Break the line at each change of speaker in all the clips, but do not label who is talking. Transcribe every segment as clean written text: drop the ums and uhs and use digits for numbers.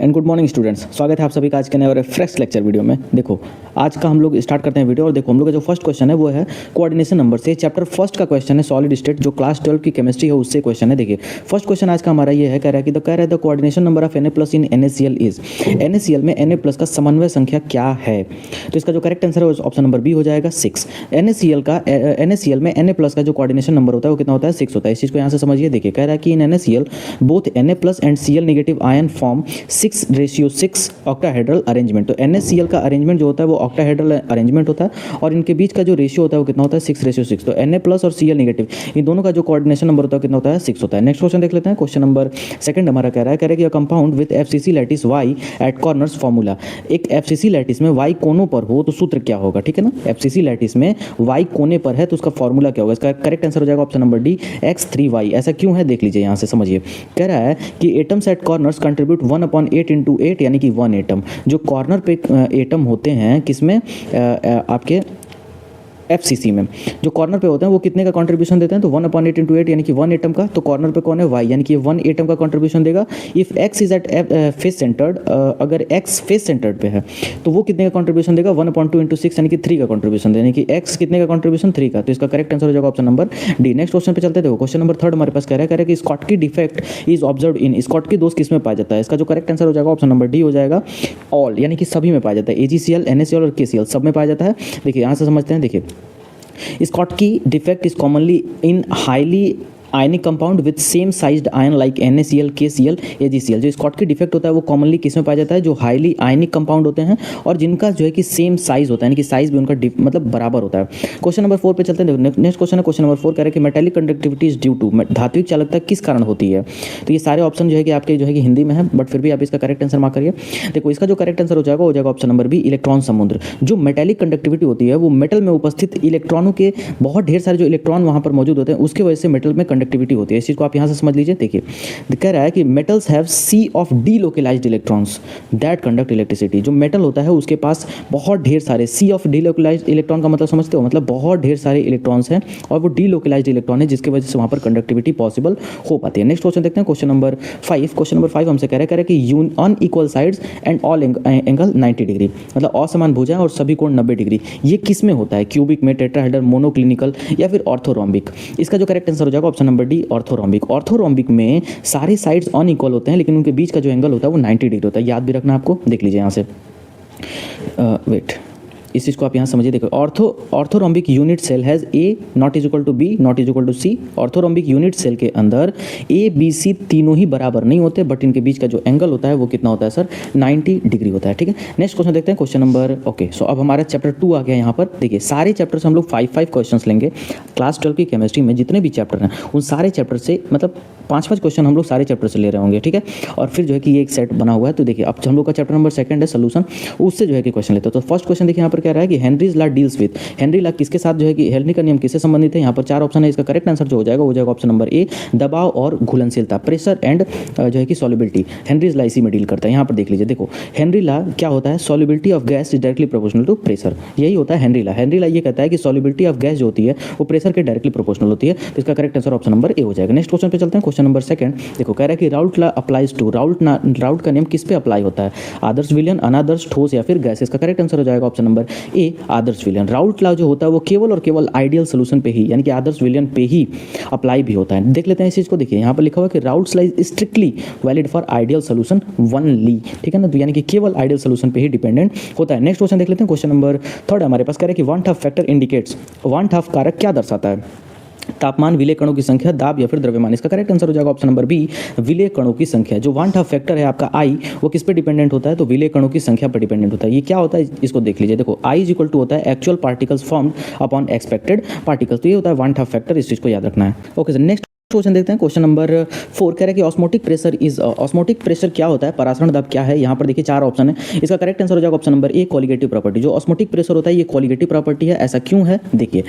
And good morning students, स्वागत है आप सभी का आज के नए और फ्रेश लेक्चर वीडियो में। देखो आज का हम लोग स्टार्ट करते हैं वीडियो। और देखो हम लोग का जो फर्स्ट क्वेश्चन है वो है कोऑर्डिनेशन नंबर से। चैप्टर फर्स्ट का क्वेश्चन है सॉलिड स्टेट, जो क्लास 12 की केमिस्ट्री है उससे क्वेश्चन है। देखिए फर्स्ट क्वेश्चन आज का हमारा ये है, कह रहा है the coordination number of Na+ in NaCl is. NaCl में Na+ का समन्वय संख्या क्या है? तो इसका जो करेक्ट आंसर है ऑप्शन नंबर बी हो जाएगा 6। NaCl में Na+ का जो कोऑर्डिनेशन नंबर होता है वो कितना होता है? 6 होता है। इस चीज़ को यहाँ से समझिए। देखिए कह रहा है कि इन NaCl both Na+ and Cl negative ion form 6:6 octahedral arrangement. तो NaCl का अरेंजमेंट जो होता है वो ऑक्टाहेड्रल अरेंजमेंट होता है और इनके बीच का जो रेशियो होता है वो कितना होता है? 6:6। तो Na+ और Cl नेगेटिव इन दोनों का जो कोऑर्डिनेशन नंबर होता है कितना होता है? 6 होता है। नेक्स्ट क्वेश्चन देख लेते हैं। क्वेश्चन नंबर सेकंड हमारा कह रहा है कि compound with FCC lattice y at corners formula. एक FCC लैटिस में y कोनों पर हो तो सूत्र क्या होगा? ठीक है ना, FCC लैटिस में y कोने पर है तो उसका फॉर्मूला क्या होगा? इसका करेक्ट आंसर हो जाएगा ऑप्शन नंबर डी x3y। ऐसा क्यों है देख लीजिए, यहाँ से समझिए। कह रहा है कि एटम्स एट कॉर्नर्स कंट्रीब्यूट 1/8 × 8 यानी कि 1 एटम। जो कॉर्नर पे एटम होते हैं किसमें? आपके FCC में जो कॉर्नर पे होते हैं वो कितने का कंट्रीब्यूशन देते हैं? तो 1/8 × 8 यानी कि 1 एटम का। तो कॉर्नर पे कौन है? y, यानी कि 1 एटम का कंट्रीब्यूशन देगा। If x is at face centred, अगर x फेस सेंटर्ड पे है तो वो कितने का कंट्रीब्यूशन देगा? 1/2 × 6 यानी कि 3 का कंट्रीब्यूशन देगा, यानी कि x कितने का कंट्रीब्यूशन? 3 का। तो इसका करेक्ट आंसर हो जाएगा option number D. Next question पे चलते हैं। देखो क्वेश्चन नंबर थर्ड हमारे पास कह रहा है कि Schottky defect is observed in. Schottky दोष किस में पाया जाता है? इसका जो करेक्ट आंसर हो जाएगा ऑप्शन नंबर डी हो जाएगा ऑल, यानी कि सभी में पाया जाता है। AgCl, NaCl और KCl सब में पाया जाता है। देखिए यहाँ से समझते हैं। देखिए Schottky defect is commonly in highly ionic compound with same sized ion like NaCl, KCl, AgCl। जो स्कॉटकी डिफेक्ट होता है वो कॉमनली किस में पाया जाता है? जो हाईली आयनिक कंपाउंड होते हैं और जिनका जो है कि सेम साइज होता है, यानी कि साइज भी उनका मतलब बराबर होता है। क्वेश्चन नंबर 4 पे चलते हैं। नेक्स्ट क्वेश्चन है क्वेश्चन नंबर 4 कह रहा है कि metallic conductivity is due to. धात्विक चालकता किस कारण होती है? तो ये सारे ऑप्शन जो है कि आपके जो है कि हिंदी में है, बट फिर भी आप इसका करेक्ट आंसर मार्क करिए। देखो इसका जो करेक्ट आंसर हो जाएगा ऑप्शन नंबर बी इलेक्ट्रॉन समुद्र। जो मेटालिक कंडक्टिविटी होती है वो मेटल में उपस्थित इलेक्ट्रॉनों के बहुत ढेर सारे जो इलेक्ट्रॉन वहाँ पर मौजूद होते हैं उसकी वजह से मेटल में कंडक्टिविटी होती है। इस चीज़ आप यहां से समझ लीजिए। देखिए कह रहा है कि metals have sea of delocalised electrons that conduct electricity. जो मेटल होता है उसके पास बहुत ढेर सारे सी ऑफ डीलोकलाइज्ड इलेक्ट्रॉन का मतलब समझते हो? मतलब बहुत ढेर सारे इलेक्ट्रॉन्स हैं और वो डीलोकलाइज्ड इलेक्ट्रॉन है जिसकी वजह से वहां पर कंडक्टिविटी पॉसिबल हो पाती है। नेक्स्ट क्वेश्चन देखते हैं। Question number 5। क्वेश्चन नंबर 5 हमसे कह रहा है कि unequal sides and all angle 90 degree, मतलब असमान भुजाएं और सभी कोण 90 डिग्री। ये किस में होता है? क्यूबिक में, टेट्राहेड्रल, मोनोक्लिनिकल या फिर ऑर्थोरोम्बिक? इसका जो करेक्ट आंसर हो जाएगा option number D orthorhombic. Orthorhombic में सारे साइड्स अनइक्वल होते हैं लेकिन उनके बीच का जो एंगल होता है वो 90 डिग्री होता है। याद भी रखना आपको। देख लीजिए यहाँ से वेट इस चीज़ को आप यहाँ समझिए। देखो orthorhombic unit cell has A not is equal to B not is equal to C। Orthorhombic unit cell के अंदर A, B, C तीनों ही बराबर नहीं होते, बट इनके बीच का जो एंगल होता है वो कितना होता है सर? 90 डिग्री होता है। ठीक है, नेक्स्ट क्वेश्चन देखते हैं। क्वेश्चन नंबर ओके सो अब हमारा चैप्टर 2 आ गया यहाँ पर। देखिए सारे चैप्टर से हम लोग 5 क्वेश्चन लेंगे। क्लास 12 की केमिस्ट्री में जितने भी चैप्टर हैं उन सारे चैप्टर से मतलब 5 क्वेश्चन हम लोग सारे चैप्टर से ले रहे होंगे। ठीक है, और फिर जो है कि ये एक सेट बना हुआ है। तो देखिए अब हम लोग का चैप्टर नंबर 2 है सोल्यूशन, उससे जो है कि क्वेश्चन लेते हैं। तो फर्स्ट क्वेश्चन देखिए यहाँ पर क्या रहा है कि Henry's law deals with. Henry law किसके साथ जो है कि हेनरी का नियम किससे संबंधित है? यहाँ पर 4 ऑप्शन है। इसका करेक्ट आंसर जो हो जाएगा ऑप्शन नंबर ए दबाव और घुलनशीलता, प्रेशर एंड जो है कि सॉल्युबिलिटी। हेनरीज लॉ इसी में डील करता है। यहाँ पर देख लीजिए। देखो हेनरी लॉ क्या होता है? Solubility of gas is directly proportional to pressure. यही होता है हेनरी लॉ। हेनरी लॉ ये कहता है कि सॉल्युबिलिटी ऑफ गैस जो होती है वो प्रेशर के डायरेक्टली प्रोपोर्शनल होती है। तो इसका करेक्ट आंसर ऑप्शन नंबर ए हो जाएगा। नेक्स्ट क्वेश्चन पे चलते हैं। क्वेश्चन नंबर 2 देखो कह रहा है कि Raoult law applies to. Raoult का नियम किस पे अप्लाई होता है? आदर्श विलयन, अनादर्श, ठोस या फिर गैस? इसका करेक्ट आंसर हो जाएगा ऑप्शन नंबर ए आदर्श विलयन। राउल्ट लॉ जो होता है वो केवल और केवल आइडियल सोल्यूशन पे ही यानी कि आदर्श विलयन पे ही अप्लाई भी होता है। देख लेते हैं इस चीज को। देखिए यहाँ पर लिखा हुआ है कि Raoult law is strictly valid for ideal solution only. ठीक है ना, तो यानी कि केवल आइडियल सोल्यूशन पे ही डिपेंडेंट होता है। नेक्स्ट क्वेश्चन देख लेते हैं। क्वेश्चन नंबर 3 हमारे पास कह रहा है कि want of factor indicates. Want of कारक क्या दर्शाता है? तापमान, विलेय कणों की संख्या, दाब या फिर द्रव्यमान? इसका करेक्ट आंसर हो जाएगा ऑप्शन नंबर बी विलेय कणों की संख्या। जो वांट ऑफ फैक्टर है आपका आई वो किस पे डिपेंडेंट होता है? तो विलेय कणों की संख्या पर डिपेंडेंट होता है। ये क्या होता है इसको देख लीजिए। देखो आई इज इक्वल टू होता है actual particles formed upon expected particles. तो ये होता है वांट ऑफ फैक्टर, इस चीज को याद रखना है। ओके सर, नेक्स्ट क्वेश्चन देखते हैं। क्वेश्चन नंबर 4 कह रहा है कि osmotic pressure is. Osmotic pressure क्या होता है? परासरण दाब क्या है? यहाँ पर देखिए 4 ऑप्शन है। इसका करेक्ट आंसर हो जाएगा ऑप्शन नंबर ए कॉलिगेटिव प्रॉपर्टी। जो ऑस्मोटिक प्रेशर होता है ये कॉलिगेटिव प्रॉपर्टी है। ऐसा क्यों है? देखिए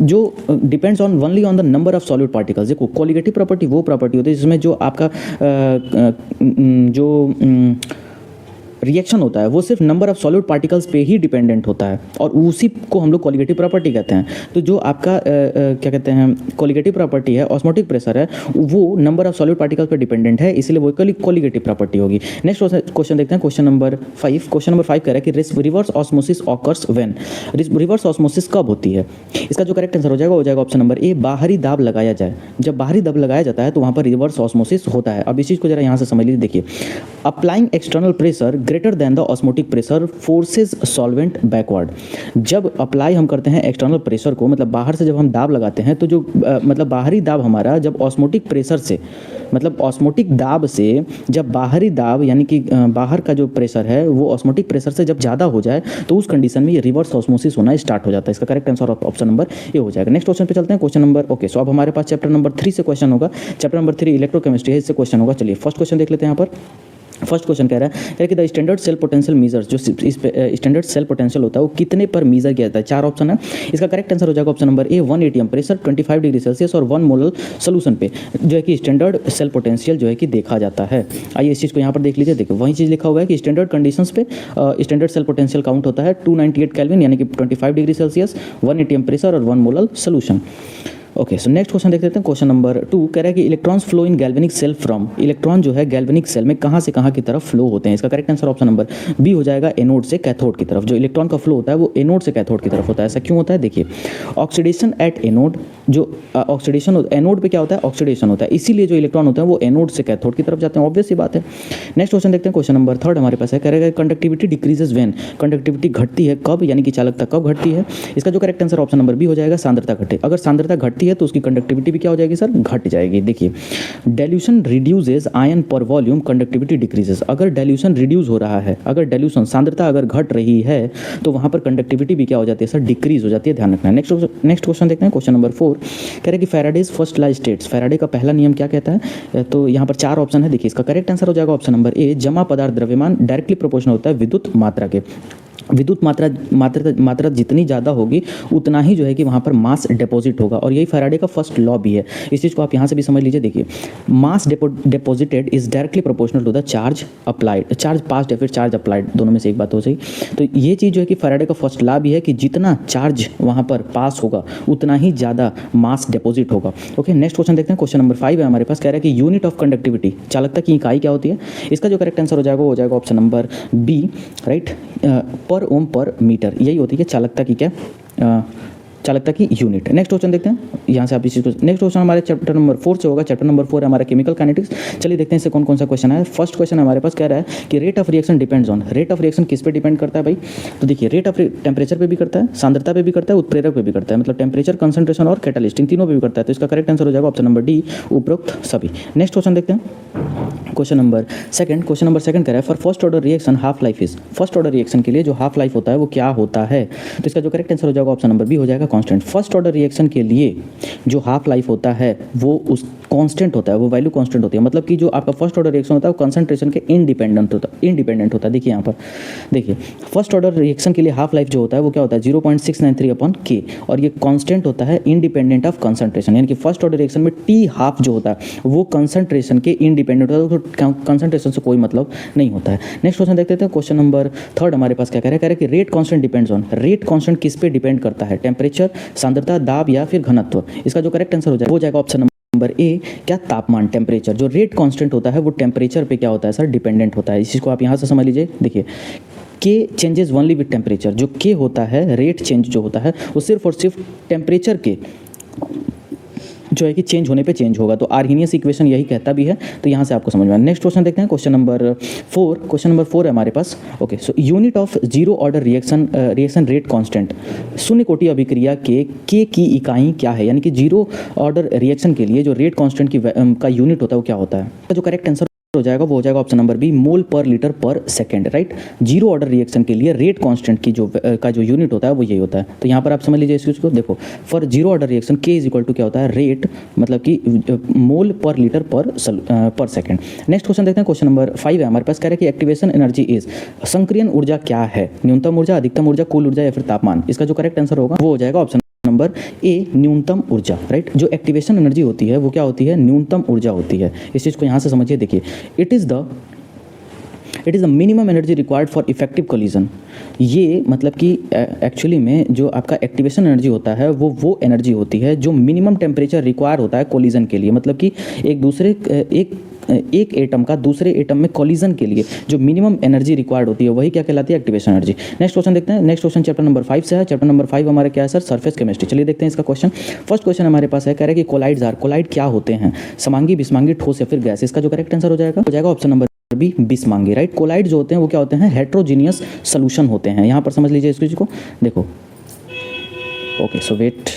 जो depends on only on the number of solid particles. देखो कॉलिगेटिव प्रॉपर्टी वो प्रॉपर्टी होती है जिसमें जो आपका जो रिएक्शन होता है वो सिर्फ नंबर ऑफ सॉलिड पार्टिकल्स पे ही डिपेंडेंट होता है और उसी को हम लोग कोलिगेटिव प्रॉपर्टी कहते हैं। तो जो आपका क्या कहते हैं कोलिगेटिव प्रॉपर्टी है, ऑस्मोटिक प्रेशर है, वो नंबर ऑफ सॉलिड पार्टिकल्स पे डिपेंडेंट है, इसलिए वो कोलिगेटिव प्रॉपर्टी होगी। नेक्स्ट क्वेश्चन देखते हैं, क्वेश्चन नंबर 5। क्वेश्चन नंबर 5 कह रहा है कि reverse osmosis occurs when. Reverse osmosis कब होती है? इसका जो करेक्ट आंसर हो जाएगा ऑप्शन नंबर ए, बाहरी दाब लगाया जाए। जब बाहरी दाब लगाया जाता है तो वहाँ पर रिवर्स ऑस्मोसिस होता है। अब इस चीज़ को जरा यहाँ से समझ लीजिए। देखिए, applying external pressure greater than the osmotic pressure forces solvent backward. जब अप्लाई हम करते हैं एक्सटर्नल प्रेशर को, मतलब बाहर से जब हम दाब लगाते हैं तो जो मतलब बाहरी दाब हमारा जब ऑस्मोटिक प्रेशर से, मतलब ऑस्मोटिक दाब से जब बाहरी दाब यानी कि बाहर का जो प्रेशर है वो ऑस्मोटिक प्रेशर से जब ज़्यादा हो जाए तो उस कंडीशन में ये रिवर्स ऑस्मोसिस होना स्टार्ट हो जाता है। इसका करेक्ट आंसर ऑप्शन नंबर ए हो जाएगा। नेक्स्ट क्वेश्चन पे चलते हैं, क्वेश्चन नंबर ओके। सो अब हमारे पास चैप्टर नंबर 3 से क्वेश्चन होगा। चैप्टर नंबर 3 इलेक्ट्रोकेमिस्ट्री है, इससे क्वेश्चन होगा। चलिए फर्स्ट क्वेश्चन देख लेते हैं। यहाँ पर फर्स्ट क्वेश्चन कह रहा है कि the standard cell potential measures, जो स्टैंडर्ड सेल पोटेंशियल होता है वो कितने पर मीजर किया जाता है? 4 ऑप्शन है। इसका करेक्ट आंसर हो जाएगा ऑप्शन नंबर ए, 1 atm प्रेशर 25 डिग्री सेल्सियस और 1 मोलर सोल्यूशन पे जो है कि स्टैंडर्ड सेल पोटेंशियल जो है कि देखा जाता है। आइए इस चीज़ को यहाँ पर देख लीजिए। देखिए वही चीज़ लिखा हुआ है कि स्टैंडर्ड कंडीशंस पे स्टैंडर्ड सेल पोटेंशियल काउंट होता है 298 केल्विन यानी कि 25 डिग्री सेल्सियस, 1 atm प्रेशर और 1 molar solution. Okay, so next question देख लेते हैं। क्वेश्चन नंबर 2 कह रहा है कि electrons flow in galvanic cell from. Electron जो है गैल्वेनिक सेल में कहाँ से कहाँ की तरफ फ्लो होते हैं? इसका correct answer option number B हो जाएगा, एनोड से कैथोड की तरफ। जो इलेक्ट्रॉन का फ्लो होता है वो एनोड से कैथोड की तरफ होता है। ऐसा क्यों होता है? देखिए, ऑक्सीडेशन एट एनोड, जो ऑक्सीडेशन एनोड पे क्या होता है? ऑक्सीडेशन होता है, इसीलिए जो इलेक्ट्रॉन होता है वो एनोड से कैथोड की तरफ जाते हैं। ऑब्वियस सी बात है। नेक्स्ट क्वेश्चन देखते हैं, क्वेश्चन नंबर 3 हमारे पास है। कह रहा है कंडक्टिविटी डिक्रीजेज व्हेन। कंडक्टिविटी घटती है कब, यानी कि चालकता कब घटती है? इसका जो correct answer option number B हो जाएगा, सांद्रता घटे। अगर सांद्रता घटती है तो उसकी कंडक्टिविटी भी क्या हो जाएगी सर? घट जाएगी। देखिए, डाइल्यूशन रिड्यूसेस आयन पर वॉल्यूम, कंडक्टिविटी डिक्रीजेस। अगर डाइल्यूशन रिड्यूस हो रहा है, अगर डाइल्यूशन सांद्रता अगर घट रही है तो वहां पर कंडक्टिविटी भी क्या हो जाती है सर? डिक्रीज हो जाती है। ध्यान रखना है। नेक्स्ट क्वेश्चन देखते हैं, क्वेश्चन नंबर 4 कह रहे हैं कि Faraday's first law states. Faraday का पहला नियम क्या कहता है? तो यहाँ पर 4 ऑप्शन है। देखिए, इसका करेक्ट आंसर हो जाएगा ऑप्शन नंबर ए, जमा पदार्थ द्रव्यमान डायरेक्टली प्रोपोर्शनल होता है विद्युत मात्रा के। विद्युत मात्रा जितनी ज़्यादा होगी उतना ही जो है कि वहाँ पर मास डिपॉजिट होगा, और यही फैराडे का फर्स्ट लॉ भी है। इस चीज़ को आप यहाँ से भी समझ लीजिए। देखिए, mass deposited is directly proportional to the charge applied. Charge passed या फिर चार्ज अप्लाइड, दोनों में से एक बात हो सही। तो ये चीज़ जो है कि फैराडे का फर्स्ट लॉ भी है कि जितना चार्ज वहाँ पर पास होगा उतना ही ज़्यादा मास डिपॉजिट होगा। ओके, नेक्स्ट क्वेश्चन देखते हैं। क्वेश्चन नंबर 5 है हमारे पास। कह रहा है कि यूनिट ऑफ कंडक्टिविटी, चालकता की इकाई क्या होती है? इसका जो करेक्ट आंसर हो जाएगा ऑप्शन नंबर बी, राइट, पर ओम पर मीटर। यही होती है चालकता की क्या चालकता की यूनिट। नेक्स्ट क्वेश्चन देखते हैं यहाँ से आप इस चीज़ को। नेक्स्ट क्वेश्चन हमारे चैप्टर नंबर 4 से होगा। चैप्टर नंबर 4 है हमारा केमिकल काइनेटिक्स। चलिए देखते हैं इससे कौन कौन सा क्वेश्चन है। फर्स्ट क्वेश्चन हमारे पास कह रहा है कि rate of reaction depends on. Rate of reaction किस पे डिपेंड करता है भाई? तो देखिए, रेट ऑफ टेम्परेचर पे भी करता है, सांद्रता पे भी करता है, उत्प्रेरक पे भी करता है। मतलब टेम्परेचर, कंसंट्रेशन और कैटालिस्ट, इन तीनों पे भी करता है। तो इसका करेक्ट आंसर हो जाएगा ऑप्शन नंबर डी, उपरोक्त सभी। नेक्स्ट क्वेश्चन देखते हैं, क्वेश्चन नंबर सेकंड कह रहा है for first order reaction half life is. First order reaction के लिए जो हाफ लाइफ होता है वो क्या होता है? तो इसका जो करेक्ट आंसर हो जाएगा ऑप्शन नंबर बी हो जाएगा, कांस्टेंट। फर्स्ट ऑर्डर रिएक्शन के लिए जो हाफ लाइफ होता है वो उस कांस्टेंट होता है, वो वैल्यू कांस्टेंट होती है। मतलब कि जो आपका फर्स्ट ऑर्डर रिएक्शन होता है वो कंसंट्रेशन के इंडिपेंडेंट होता है। देखिए यहाँ पर देखिए, फर्स्ट ऑर्डर रिएक्शन के लिए हाफ लाइफ जो होता है वो क्या होता है? 0.693/K, और ये कांस्टेंट होता है इंडिपेंडेंट ऑफ कंसंट्रेशन। यानी कि फर्स्ट ऑर्डर रिएक्शन में टी हाफ जो होता है वो कंसंट्रेशन के इंडिपेंडेंट होता है, तो कंसंट्रेशन से कोई मतलब नहीं होता है। नेक्स्ट क्वेश्चन देखते हैं। क्वेश्चन नंबर 3 हमारे पास क्या कह रहा है कि rate constant depends on. Rate constant किस पे डिपेंड करता है? टेम्परेचर, सांद्रता, दाब या फिर घनत्व? इसका जो करेक्ट आंसर हो जाएगा ऑप्शन नंबर ए, क्या? तापमान, टेम्परेचर। जो रेट कांस्टेंट होता है वो टेम्परेचर पे क्या होता है सर? डिपेंडेंट होता है। इस चीज़ को आप यहाँ से समझ लीजिए। देखिए, के चेंजेस ओनली विद टेम्परेचर। जो के होता है, रेट चेंज जो होता है वो सिर्फ और सिर्फ टेम्परेचर के जो है कि चेंज होने पे चेंज होगा। तो आर्हेनियस इक्वेशन यही कहता भी है। तो यहाँ से आपको समझ में आया। नेक्स्ट क्वेश्चन देखते हैं, क्वेश्चन नंबर 4 है हमारे पास। Okay, so unit of zero order reaction rate constant. शून्य कोटि अभिक्रिया के की इकाई क्या है? यानी कि जीरो ऑर्डर रिएक्शन के लिए जो रेट कांस्टेंट की का यूनिट होता है वो क्या होता है? जो करेक्ट आंसर हो जाएगा वो हो जाएगा ऑप्शन नंबर बी, मोल पर लीटर पर second, right. Zero order reaction के लिए रेट कांस्टेंट की जो यूनिट होता है वो यही होता है। तो यहाँ पर आप समझ लीजिए इस चीज़ को। देखो, फॉर जीरो ऑर्डर रिएक्शन के इज इक्वल टू क्या होता है? रेट, मतलब कि मोल पर लीटर पर सेकंड। नेक्स्ट क्वेश्चन देखते हैं, क्वेश्चन नंबर 5 है हमारे पास। कह रहे हैं कि एक्टिवेशन एनर्जी इज। संक्रियन ऊर्जा क्या है? न्यूनतम ऊर्जा, अधिकतम ऊर्जा, कुल ऊर्जा या फिर तापमान? इसका जो करेक्ट आंसर होगा वो हो जाएगा ऑप्शन नंबर ए, न्यूनतम ऊर्जा, राइट। जो एक्टिवेशन एनर्जी होती है वो क्या होती है? न्यूनतम ऊर्जा होती है। इस चीज़ को यहाँ से समझिए। देखिए, it is the it is the minimum energy required for effective collision. ये मतलब कि एक्चुअली में जो आपका एक्टिवेशन एनर्जी होता है वो एनर्जी होती है जो मिनिमम टेम्परेचर रिक्वायर होता है कोलिजन के लिए, मतलब कि एक एटम का दूसरे एटम में कोलिजन के लिए जो मिनिमम एनर्जी रिक्वायर्ड होती है वही क्या कहलाती है, एक्टिवेशन एनर्जी। नेक्स्ट क्वेश्चन देखते हैं। नेक्स्ट क्वेश्चन चैप्टर नंबर 5 से है। चैप्टर नंबर 5 हमारे क्या है सर, सरफेस केमिस्ट्री। चलिए देखते हैं इसका क्वेश्चन। फर्स्ट क्वेश्चन हमारे पास है, कह रहा है कि कोलाइड क्या होते हैं, समांगी, विसमांगी, ठोस या फिर गैस। इसका जो करेक्ट आंसर हो जाएगा ऑप्शन नंबर बी, विसमांगी, राइट। कोलाइड जो होते हैं वो क्या होते हैं, हेट्रोजीनियस सोल्यूशन होते हैं। यहाँ पर समझ लीजिए इस चीज को, देखो ओके सो वेट,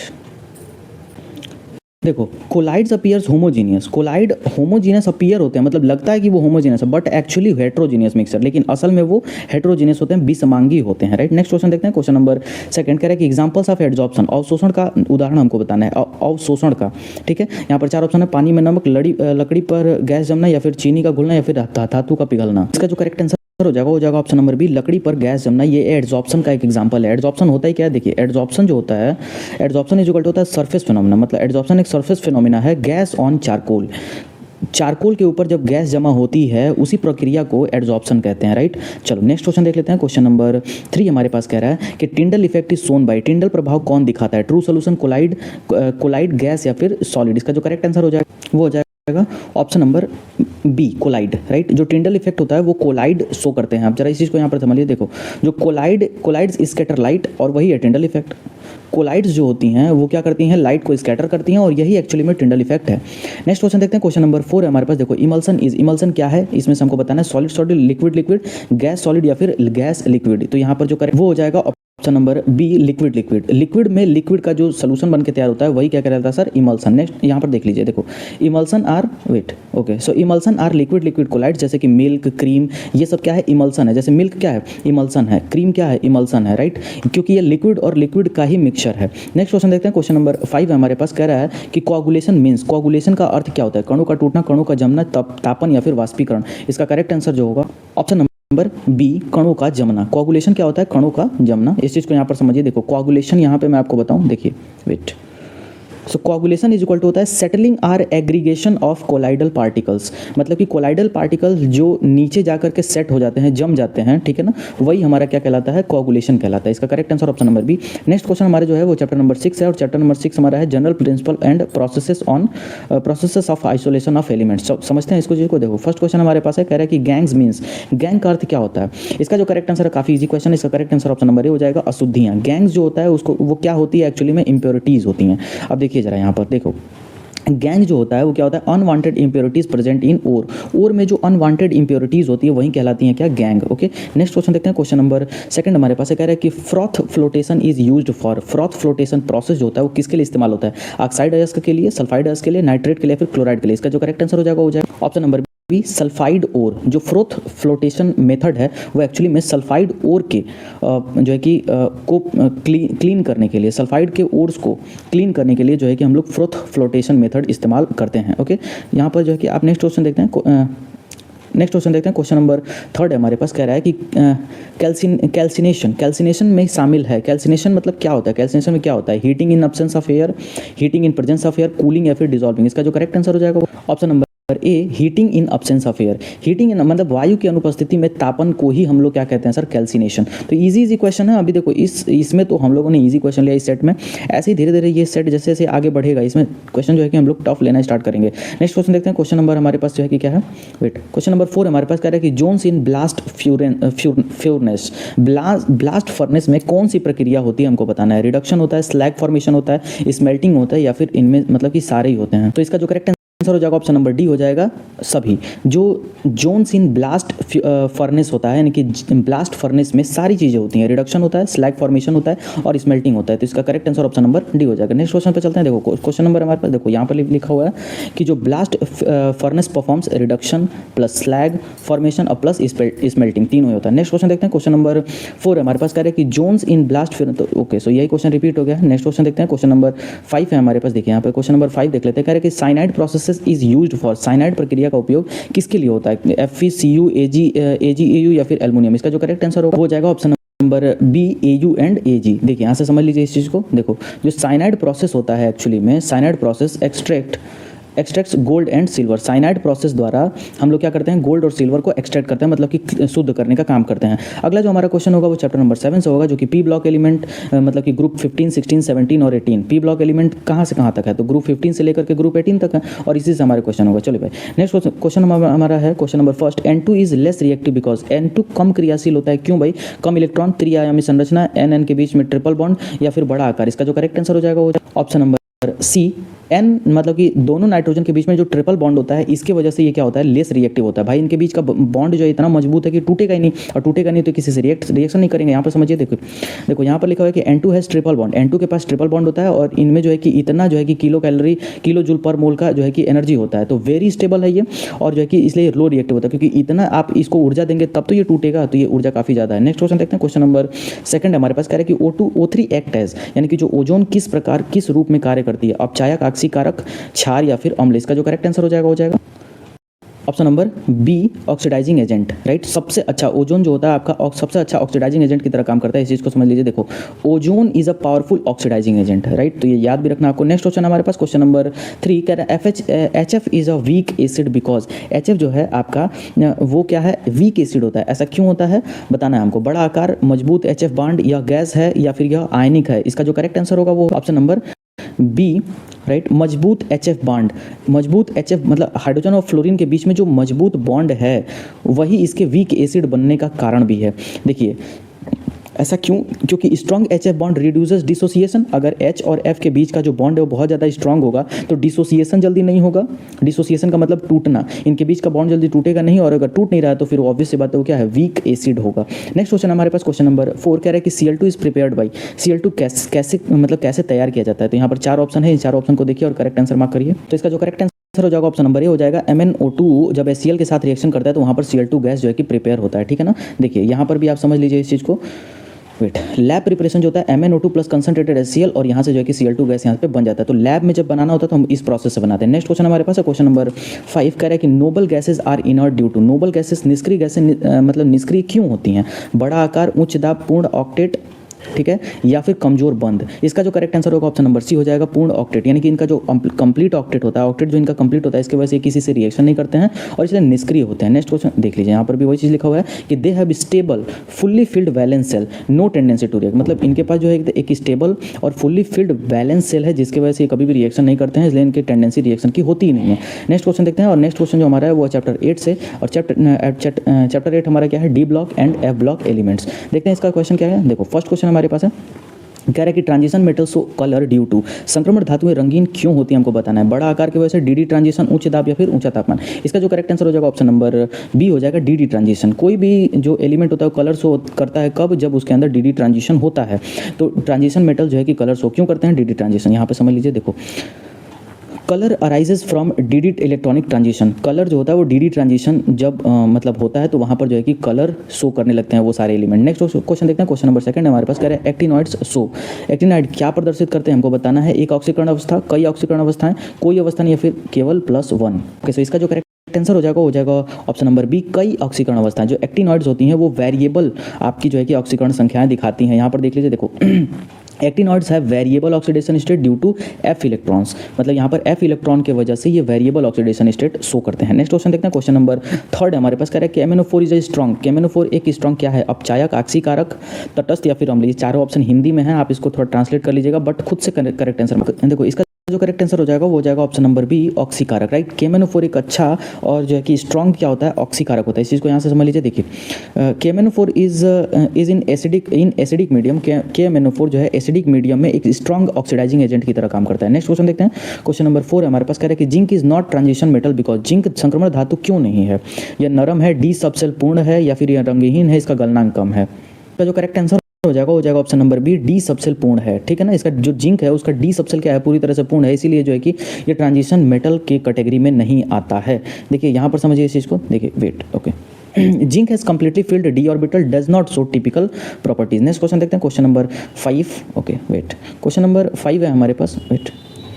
देखो colloids appears homogeneous, colloid homogeneous appear होते हैं, मतलब लगता है कि वो होमोजीनियस है बट एक्चुअली हेट्रोजीनियस मिक्सचर, लेकिन असल में वो हेट्रोजीनियस होते हैं, विसमांगी होते हैं, राइट। नेक्स्ट क्वेश्चन देखते हैं। क्वेश्चन नंबर सेकंड कह रहा है कि एग्जांपल्स ऑफ एड्सॉर्प्शन, अवशोषण का उदाहरण हमको बताना है, अवशोषण का, ठीक है। यहाँ पर 4 ऑप्शन है, पानी में नमक, लकड़ी पर गैस जमना, या फिर चीनी का घुलना, या फिर धातु का पिघलना। इसका जो करेक्ट आंसर हो जाएगा ऑप्शन नंबर बी, लकड़ी पर गैस जमना। ये एड्सॉर्प्शन का एक एग्जांपल है। एड्सॉर्प्शन होता है क्या, देखिए एड्सॉर्प्शन जो होता है, एड्सॉर्प्शन इज इक्वल टू होता है सरफेस फिनोमेना, मतलब एड्सॉर्प्शन एक सरफेस फिनोमेना है। गैस ऑन चारकोल, चारकोल के ऊपर जब गैस जमा होती है उसी प्रक्रिया को एड्सॉर्प्शन कहते हैं, राइट। चलो नेक्स्ट क्वेश्चन देख लेते हैं। क्वेश्चन नंबर 3 हमारे पास कह रहा है कि Tyndall effect is shown by, टिंडल प्रभाव कौन दिखाता है, ट्रू सोल्यूशन, कोलाइड गैस या फिर सॉलिड। इसका जो करेक्ट आंसर हो जाएगा वो हो जाएगा option number B, colloid, right. जो टिंडल इफेक्ट होता है वो कोलाइड शो करते हैं। आप जरा इस चीज को यहाँ पर समझिए, देखो जो कोलाइड्स स्कैटर लाइट, और वही है टिंडल इफेक्ट। कोलाइड्स जो होती हैं वो क्या करती हैं, लाइट को स्कैटर करती हैं, और यही एक्चुअली में टिंडल इफेक्ट है। नेक्स्ट क्वेश्चन देखते हैं। क्वेश्चन नंबर 4 है हमारे पास, देखो इमल्सन क्या है, इसमें से हमको बताना है सॉलिड, लिक्विड, गैस सॉलिड या फिर गैस लिक्विड। तो यहाँ पर जो करेक्ट वो हो जाएगा ऑप्शन नंबर बी, लिक्विड में लिक्विड का जो सोल्यूशन बन के तैयार होता है वही क्या कहलाता है सर, इमल्सन। नेक्स्ट यहाँ पर देख लीजिए, देखो emulsion are emulsion are liquid colloid, जैसे कि मिल्क, क्रीम, ये सब क्या है, इमल्सन है। जैसे मिल्क क्या है, इमल्सन है, क्रीम क्या है, इमल्सन है, राइट, क्योंकि ये लिक्विड और लिक्विड का ही मिक्सचर है। नेक्स्ट क्वेश्चन देखते हैं। क्वेश्चन नंबर 5 हमारे पास कह रहा है कि कोआगुलेशन का अर्थ क्या होता है, कणों का टूटना, कणों का जमना, तापन या फिर वाष्पीकरण। इसका करेक्ट आंसर जो होगा ऑप्शन नंबर बी, कणों का जमना। कोआगुलेशन क्या होता है, कणों का जमना। इस चीज को यहाँ पर समझिए, देखो कोआगुलेशन यहाँ पे मैं आपको बताऊं, देखिए wait, so coagulation is equal to होता है settling or aggregation of colloidal particles, मतलब कि कोलाइडल पार्टिकल्स जो नीचे जाकर के सेट हो जाते हैं, जम जाते हैं, ठीक है ना, वही हमारा क्या कहलाता है, कोआगुलेशन कहलाता है। इसका correct answer option number B. Next question हमारे जो है वो चैप्टर नंबर 6 है, और चैप्टर नंबर 6 हमारा है general principle and processes of isolation of elements. समझते हैं इसको चीज को। देखो फर्स्ट क्वेश्चन हमारे पास है, कह रहा है कि गैंग्स मीन्स, गैंग का अर्थ क्या होता है। इसका जो करेक्ट आंसर है, काफी इजी क्वेश्चन है, इसका करेक्ट आंसर ऑप्शन नंबर ए हो जाएगा, अशुद्धियां। गैंग्स जो होता है उसको वो क्या होती है, एक्चुअली में इंप्योरिटीज होती हैं। अब देखिए जरा यहाँ पर देखो, गैंग जो होता है वो क्या होता है, अनवांटेड इंप्योरिटीज प्रेजेंट इन ओर में जो अनवांटेड इंप्योरिटीज होती है वही कहलाती हैं क्या, गैंग। ओके नेक्स्ट क्वेश्चन देखते हैं। क्वेश्चन नंबर 2 हमारे पास कह रहा है कि froth flotation is used for, froth flotation process जो होता है वो किसके लिए इस्तेमाल होता है, ऑक्साइड अयस्क के लिए, सल्फाइड अयस्क के लिए, नाइट्रेट के लिए, फिर क्लोराइड के लिए। इसका जो करेक्ट आंसर हो जाएगा वो जाएगा ऑप्शन नंबर भी, सल्फाइड ओर। जो फ्रोथ फ्लोटेशन मेथड है वो एक्चुअली में सल्फाइड ओर के जो है कि को क्लीन करने के लिए, सल्फाइड के ओर्स को क्लीन करने के लिए जो है कि हम लोग फ्रोथ फ्लोटेशन मेथड इस्तेमाल करते हैं। ओके यहाँ पर जो है कि आप नेक्स्ट क्वेश्चन देखते हैं। नेक्स्ट क्वेश्चन देखते हैं। क्वेश्चन नंबर 3 हमारे पास कह रहा है कि कैल्सिनेशन में शामिल है। कैल्सिनेशन मतलब क्या होता है, कैल्सिनेशन में क्या होता है, heating in absence of air, heating in presence of air, cooling या फिर डिसॉल्विंग। इसका जो करेक्ट आंसर हो जाएगा option number A, heating in absence of air. Heating in मतलब वायु की अनुपस्थिति में तापन को ही हम लोग क्या कहते हैं सर, कैल्सिनेशन। तो इजी क्वेश्चन है। अभी देखो इसमें तो हम लोगों ने इजी क्वेश्चन लिया इस सेट में, ऐसे ही धीरे धीरे ये सेट जैसे जैसे आगे बढ़ेगा इसमें क्वेश्चन जो है कि हम लोग टफ लेना स्टार्ट करेंगे। नेक्स्ट क्वेश्चन देखते हैं। क्वेश्चन नंबर हमारे पास जो है कि क्या है, वेट, क्वेश्चन नंबर 4 हमारे पास कह रहा है कि zones in blast furnace, blast furnace में कौन सी प्रक्रिया होती है हमको बताना है। रिडक्शन होता है, स्लैग फॉर्मेशन होता है, स्मेल्टिंग होता है, या फिर इनमें मतलब कि सारे ही होते हैं। तो इसका जो करेक्ट आंसर हो जाएगा ऑप्शन नंबर डी हो जाएगा सभी। जो जोन्स इन ब्लास्ट फर्नेस होता है, यानी कि ब्लास्ट फर्नेस में सारी चीजें होती हैं, रिडक्शन होता है, स्लैग फॉर्मेशन होता है और स्मेल्टिंग होता है। तो इसका correct answer option number D हो जाएगा। नेक्स्ट क्वेश्चन पे चलते हैं। देखो क्वेश्चन नंबर हमारे पास देखो यहाँ पर लिखा हुआ है कि जो blast furnace performs reduction plus slag formation और प्लस स्मेल्टिंग, तीनों होता है। नेक्स्ट क्वेश्चन देखते हैं। क्वेश्चन नंबर 4 हमारे पास कह रहा है कि जोन्स इन ब्लास्ट ओके, सो यही क्वेश्चन रिपीट हो गया। नेक्स्ट क्वेश्चन देखते हैं। क्वेश्चन नंबर 5 है हमारे पास, देखिए यहाँ पे क्वेश्चन नंबर 5 देख लेते हैं। कह रहे हैं कि cyanide process is used for, cyanide प्रक्रिया का उपयोग किसके लिए होता है, FeCu, AgAu या फिर एल्युमिनियम। इसका जो करेक्ट आंसर होगा वो जाएगा option number B, AU and AG। देखिए यहाँ से समझ लीजिए इस चीज को। देखो जो साइनाइड प्रोसेस होता है, एक्चुअली में cyanide process extracts gold and silver. Cyanide process द्वारा हम लोग क्या करते हैं, गोल्ड और सिल्वर को एक्सट्रैक्ट करते हैं, मतलब कि शुद्ध करने का काम करते हैं। अगला जो हमारा क्वेश्चन होगा वो चैप्टर नंबर 7 से होगा, जो कि पी ब्लॉक एलिमेंट मतलब कि ग्रुप 15, 16, 17 और 18। पी ब्लॉक एलिमेंट कहाँ से कहाँ तक है, तो ग्रुप 15 से लेकर के ग्रुप 18 तक है, और इसी से हमारे क्वेश्चन होगा। चलिए भाई, नेक्स्ट क्वेश्चन हमारा है question number first, N2 is less reactive because N2 कम क्रियाशील होता है, क्यों भाई? कम इलेक्ट्रॉन, त्रिआयामी संरचना, N के बीच में ट्रिपल बॉन्ड, या फिर बड़ा आकार। इसका जो करेक्ट आंसर हो जाएगा वो ऑप्शन नंबर सी, N मतलब कि दोनों नाइट्रोजन के बीच में जो ट्रिपल बॉन्ड होता है, इसके वजह से ये क्या होता है, लेस रिएक्टिव होता है। भाई इनके बीच का बॉन्ड जो है इतना मजबूत है कि टूटेगा ही नहीं, और टूटेगा नहीं तो किसी से रिएक्शन नहीं करेंगे। यहाँ पर समझिए, देखो यहाँ पर लिखा हुआ है कि N2 has triple bond, N2 के पास ट्रिपल बॉन्ड होता है, और इनमें जो है कि इतना जो है कि किलो जूल पर मोल का जो है कि एनर्जी होता है, तो वेरी स्टेबल है ये, और जो है कि इसलिए लो रिएक्टिव होता है, क्योंकि इतना आप इसको ऊर्जा देंगे तब तो ये टूटेगा, तो ये ऊर्जा काफ़ी ज़्यादा है। नेक्स्ट क्वेश्चन देखते हैं, क्वेश्चन नंबर सेकंड हमारे पास कह रहा है कि O2 O3 एक्ट एज, यानी कि जो ओजोन किस प्रकार किस रूप में कार्य करती है, अपचायक, आक्सीकारक, क्षार या फिर अम्ल। इसका जो करेक्ट आंसर हो जाएगा option number B, oxidising agent, right. सबसे अच्छा ओजोन जो होता है आपका सबसे अच्छा ऑक्सीडाइजिंग एजेंट की तरह काम करता है, इस चीज़ को समझ लीजिए। देखो, ozone is a powerful oxidising agent, right, तो ये याद भी रखना आपको। नेक्स्ट क्वेश्चन हमारे पास क्वेश्चन नंबर 3 कह रहा है HF is a weak acid because HF जो है आपका वो क्या है, वीक एसिड होता है। ऐसा क्यों होता है बताना है हमको। बड़ा आकार, मजबूत HF बॉन्ड, या गैस है, या फिर यह आयनिक है। इसका जो करेक्ट आंसर होगा वो ऑप्शन नंबर बी, राइट, मजबूत HF बॉन्ड। मजबूत HF मतलब हाइड्रोजन और फ्लोरीन के बीच में जो मजबूत बॉन्ड है वही इसके वीक एसिड बनने का कारण भी है। देखिए ऐसा क्यों, क्योंकि strong HF bond reduces dissociation. अगर H और F के बीच का जो बॉन्ड है वो बहुत ज़्यादा स्ट्रॉन्ग होगा तो डिसोसिएशन जल्दी नहीं होगा। डिसोसिएशन का मतलब टूटना, इनके बीच का बॉन्ड जल्दी टूटेगा नहीं, और अगर टूट नहीं रहा है तो फिर ऑब्वियस सी बात है वो क्या है, वीक एसिड होगा। नेक्स्ट क्वेश्चन हमारे पास क्वेश्चन नंबर 4 कह रहा है कि Cl2 is prepared by, Cl2 कैसे तैयार किया जाता है। तो यहाँ पर 4 ऑप्शन है, इन 4 ऑप्शन को देखिए और करेक्ट आंसर मार्क करिए। तो इसका जो करेक्ट आंसर हो जाएगा ऑप्शन नंबर ए हो जाएगा। MnO2 जब HCl के साथ रिएक्शन करता है तो वहाँ पर Cl2 गैस जो है कि प्रिपेयर होता है, ठीक है ना। देखिए यहाँ पर भी आप समझ लीजिए इस चीज़ को। वेट, लैब प्रिपरेशन जो होता है MnO2 प्लस कंसंट्रेटेड HCl, और यहाँ से जो है कि Cl2 गैस यहाँ पे बन जाता है। तो लैब में जब बनाना होता है तो हम इस प्रोसेस से बनाते हैं। नेक्स्ट क्वेश्चन हमारे पास है क्वेश्चन नंबर 5 कह रहा है कि noble gases are inert due to. Noble gases निष्क्रिय गैसें मतलब निष्क्रिय क्यों होती हैं? बड़ा आकार, उच्च दाब, पूर्ण ऑक्टेट, ठीक है, या फिर कमजोर बंध। इसका जो करेक्ट आंसर होगा ऑप्शन नंबर सी हो जाएगा, पूर्ण ऑक्टेट। यानी कि इनका जो कंप्लीट ऑक्टेट होता है, ऑक्टेट जो इनका कंप्लीट होता है, इसके वजह से किसी से रिएक्शन नहीं करते हैं और इसलिए निष्क्रिय होते हैं। नेक्स्ट क्वेश्चन देख लीजिए, यहाँ पर भी वही चीज़ लिखा हुआ है कि they have stable fully filled valence shell, no tendency to react. मतलब इनके पास जो है एक स्टेबल और फुल्ली फिल्ड वैलेंस सेल है जिसकी वजह से ये कभी भी रिएक्शन नहीं करते हैं, इसलिए इनकी टेंडेंसी रिएक्शन की होती ही नहीं है। नेक्स्ट क्वेश्चन देखते हैं, और नेक्स्ट क्वेश्चन जो हमारा है वो चैप्टर 8 से, और चैप्टर 8 हमारा क्या है, D block and F block elements. देखते हैं इसका क्वेश्चन क्या है। देखो फर्स्ट क्वेश्चन हमारे पास है, कह रहा है कि transition metal show colour due to. संक्रमण धातुएं रंगीन क्यों होती हैं हमको बताना है। बड़ा आकार की वजह से, डीडी ट्रांजिशन, उच्च दाब या फिर ऊंचा तापमान। इसका जो करेक्ट आंसर हो जाएगा ऑप्शन नंबर बी हो जाएगा, डीडी ट्रांजिशन। कोई भी जो एलिमेंट होता है वो कलर शो करता है कब, जब उसके अंदर डीडी ट्रांजिशन होता है। तो ट्रांजिशन मेटल जो है कि कलर शो क्यों करते हैं, डीडी ट्रांजिशन। यहाँ पे समझ लीजिए, देखो colour arises from DD electronic transition. Colour जो होता है वो डीडी ट्रांजिशन जब मतलब होता है तो वहाँ पर जो है कि कलर शो करने लगते हैं वो सारे एलिमेंट। नेक्स्ट क्वेश्चन देखते हैं, क्वेश्चन नंबर 2 हमारे पास कह रहे हैं एक्टिनॉइड्स शो। एक्टिनॉइड क्या प्रदर्शित करते हैं हमको बताना है। एक ऑक्सीकरण अवस्था, कई ऑक्सीकरण अवस्थाएं, कोई अवस्था नहीं, या फिर केवल +1। ओके, सो इसका जो करेक्ट आंसर हो जाएगा ऑप्शन नंबर बी, कई ऑक्सीकरण अवस्थाएं। जो एक्टिनॉइड्स होती हैं वो वेरिएबल आपकी जो है कि ऑक्सीकरण संख्याएं दिखाती हैं। यहाँ पर देख लीजिए, देखो actinoids have variable oxidation state due to F electrons. मतलब यहाँ पर F इलेक्ट्रॉन के वजह से ये वेरिएबल ऑक्सीडेशन स्टेट शो करते हैं। नेक्स्ट क्वेश्चन देखते हैं, क्वेश्चन नंबर 3 हमारे पास कह रहा है कि MnO4 is a strong. MnO4 एक स्ट्रॉन्ग क्या है, अपचायक, आक्सीकारक, तटस्थ या फिर अम्लीय। चारों ऑप्शन हिंदी में है, आप इसको थोड़ा ट्रांसलेट कर लीजिएगा, बट खुद से करेक्ट आंसर देखो। इसका जो करेक्ट आंसर हो जाएगा वो हो जाएगा ऑप्शन नंबर बी, ऑक्सीकारक, राइट। KMnO4 एक अच्छा और जो है कि स्ट्रॉन्ग क्या होता है, ऑक्सीकारक होता है। इस चीज़ को यहाँ से समझ लीजिए। देखिए KMnO4 is in acidic medium. KMnO4 जो है एसिडिक मीडियम में एक स्ट्रॉन्ग ऑक्सीडाइजिंग एजेंट की तरह काम करता है। नेक्स्ट क्वेश्चन देखते हैं, क्वेश्चन नंबर 4 हमारे पास कह रहा है कि zinc is not transition metal because. Zinc संक्रमण धातु क्यों नहीं है। यह नरम है, डी सबसेल पूर्ण है, या फिर यह रंगहीन है, इसका गलनांक कम है। इसका जो करेक्ट आंसर हो जाएगा option number B, D subshell पूर्ण है, ठीक है ना। इसका जो जिंक है उसका डी सबसेल क्या है, पूरी तरह से पूर्ण है, इसीलिए जो है कि ये ट्रांजिशन मेटल के कैटेगरी में नहीं आता है। देखिए यहाँ पर समझिए इस चीज़ को, देखिए wait, okay. Zinc has completely filled D orbital, does not show typical properties. Next question देखते हैं, question number 5, okay wait, question number 5 है हमारे पास, वेट।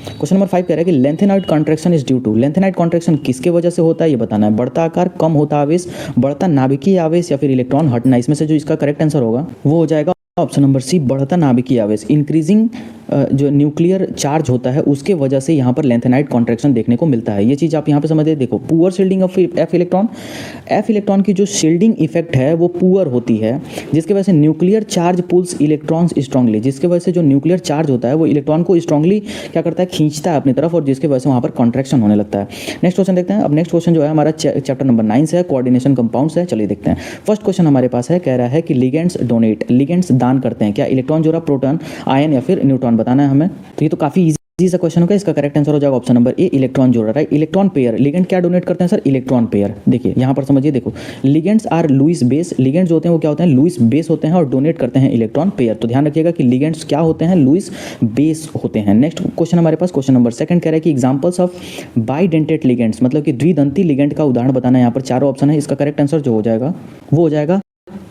क्वेश्चन नंबर 5 कह रहा है कि lanthanide contraction is due to. Lanthanide contraction किसके वजह से होता है ये बताना है। बढ़ता आकार, कम होता आवेश, बढ़ता नाभिकीय आवेश, या फिर इलेक्ट्रॉन हटना। इसमें से जो इसका करेक्ट आंसर होगा वो हो जाएगा ऑप्शन नंबर सी, बढ़ता नाभिकीय आवेश। इंक्रीजिंग जो न्यूक्लियर चार्ज होता है उसके वजह से यहाँ पर लेंथेनाइट कॉन्ट्रैक्शन देखने को मिलता है। ये चीज़ आप यहाँ पे समझिए। देखो poor shielding of F electron की जो शील्डिंग इफेक्ट है वो पुअर होती है, जिसकी वजह से nuclear charge pulls electrons strongly, जिसकी वजह से जो न्यूक्लियर चार्ज होता है वो इलेक्ट्रॉन को स्ट्रांगली क्या करता है, खींचता है अपनी तरफ, और जिसकी वजह से वहाँ पर कॉन्ट्रैक्शन होने लगता है। नेक्स्ट क्वेश्चन देखते हैं। अब नेक्स्ट क्वेश्चन जो है हमारा चैप्टर नंबर 9 से है, कोऑर्डिनेशन कंपाउंड्स है। चलिए देखते हैं। फर्स्ट क्वेश्चन हमारे पास है, कह रहा है कि लिगेंड्स डोनेट, लिगेंड्स दान करते हैं क्या, इलेक्ट्रॉन जोड़ा, प्रोटॉन, आयन या फिर न्यूट्रॉन, बताना है हमें। तो ये तो काफी इजी सा क्वेश्चन होगा। इसका करेक्ट आंसर हो जाएगा ऑप्शन नंबर ए, इलेक्ट्रॉन जोड़ा, राइट। इलेक्ट्रॉन पेयर, लिगेंड क्या डोनेट करते हैं सर, इलेक्ट्रॉन पेयर। देखिए यहाँ पर समझिए, देखो ligands are Lewis base, ligands जो होते हैं वो क्या होते हैं, लुईस बेस होते हैं और डोनेट करते हैं इलेक्ट्रॉन पेयर। तो ध्यान रखिएगा कि लिगेंड्स क्या होते हैं, लुईस बेस होते हैं। नेक्स्ट क्वेश्चन हमारे पास क्वेश्चन नंबर 2 कह रहा है कि एग्जांपल्स ऑफ बाइडेंटेट लिगेंड्स, मतलब कि द्विदंती लिगेंड का उदाहरण बताना है। यहाँ पर चारों ऑप्शन है, इसका करेक्ट आंसर जो हो जाएगा वो हो जाएगा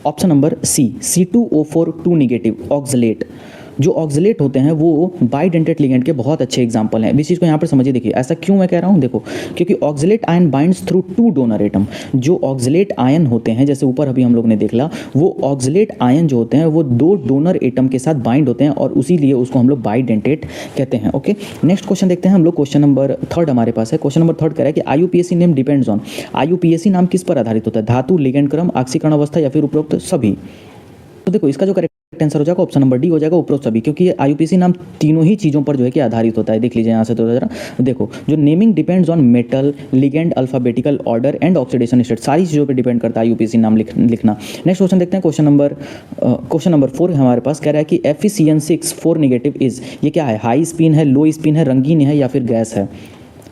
option number C, C2O4 2 negative oxalate. जो ऑक्सलेट होते हैं वो बाइडेंटेट लिगेंड के बहुत अच्छे एग्जाम्पल हैं। इस चीज़ को यहाँ पर समझिए। देखिए ऐसा क्यों मैं कह रहा हूँ, देखो क्योंकि oxalate ion binds through 2 donor atom. जो ऑक्सलेट आयन होते हैं, जैसे ऊपर अभी हम लोग ने देखला, वो ऑक्सलेट आयन जो होते हैं वो 2 डोनर एटम के साथ बाइंड होते हैं और उसीलिए उसको हम लोग बाइडेंटेट कहते हैं। ओके, नेक्स्ट क्वेश्चन देखते हैं हम लोग। क्वेश्चन नंबर 3 हमारे पास है। क्वेश्चन नंबर 3 कह रहा है कि IUPAC name depends on, IUPAC नाम किस पर आधारित होता है, धातु, लिगेंड क्रम, ऑक्सीकरण अवस्था या फिर उपरोक्त सभी। तो देखो इसका जो करेक्ट आंसर हो जाएगा ऑप्शन नंबर डी हो जाएगा, उपरोक्त सभी, क्योंकि ये IUPAC नाम तीनों ही चीज़ों पर जो है कि आधारित होता है। देख लीजिए यहाँ से, तो जरा देखो, जो naming depends on metal, ligand, alphabetical order and oxidation state, सारी चीज़ों पर डिपेंड करता है IUPAC नाम लिखना। नेक्स्ट क्वेश्चन देखते हैं। क्वेश्चन नंबर 4 हमारे पास कह रहा है कि FeCN6 4 नेगेटिव इज, ये क्या है, हाई स्पिन है, लो स्पिन है, रंगीन है या फिर गैस है।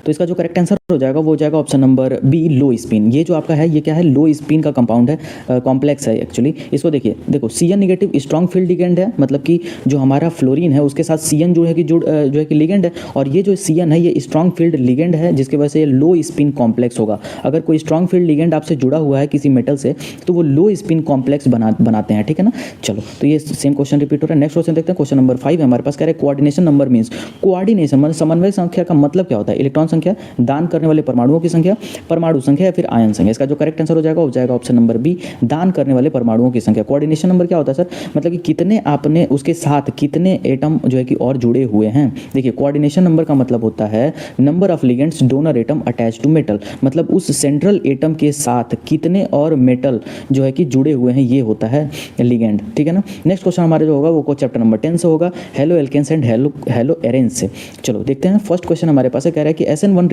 तो इसका जो करेक्ट आंसर हो जाएगा वो हो जाएगा option number B, low spin. ये जो आपका है ये क्या है, लो स्पिन का कंपाउंड है, कॉम्प्लेक्स है एक्चुअली। इसको देखिए, देखो Cn negative strong field ligand है, मतलब कि जो हमारा फ्लोरीन है उसके साथ Cn जो है कि लिगेंड है, और ये जो Cn है ये स्ट्रॉन्ग फील्ड लिगेंड है, जिसकी वजह से ये लो स्पिन कॉम्प्लेक्स होगा। अगर कोई स्ट्रॉन्ग फील्ड लिगेंड आपसे जुड़ा हुआ है किसी मेटल से तो वो लो स्पिन कॉम्प्लेक्स बनाते हैं, ठीक है ना। चलो, तो ये सेम क्वेश्चन रिपीट हो रहा है। नेक्स्ट क्वेश्चन देखते हैं। क्वेश्चन नंबर 5 हमारे पास कह रहे हैं कोऑर्डिनेशन नंबर मीन्स, कोऑर्डिनेशन मतलब समन्वय संख्या का मतलब क्या होता है, इलेक्ट्रॉन संख्या, दान करने वाले परमाणुओं की संख्या, परमाणु संख्या या फिर आयन संख्या। इसका जो करेक्ट आंसर हो जाएगा ऑप्शन नंबर बी, दान करने वाले परमाणुओं की संख्या। कोऑर्डिनेशन नंबर क्या होता है सर, मतलब कि कितने आपने उसके साथ कितने एटम जो है कि और जुड़े हुए हैं। देखिए कोऑर्डिनेशन नंबर का मतलब होता है number of ligands donor atom attach to metal, मतलब उस सेंट्रल एटम के साथ कितने और मेटल जो है कि जुड़े हुए हैं, ये होता है लिगेंड, ठीक है ना। नेक्स्ट क्वेश्चन हमारे जो होगा वो चैप्टर नंबर 10 से होगा, haloalkanes and haloarenes से। चलो देखते हैं। फर्स्ट क्वेश्चन हमारे पास है, कह रहा है कि SN1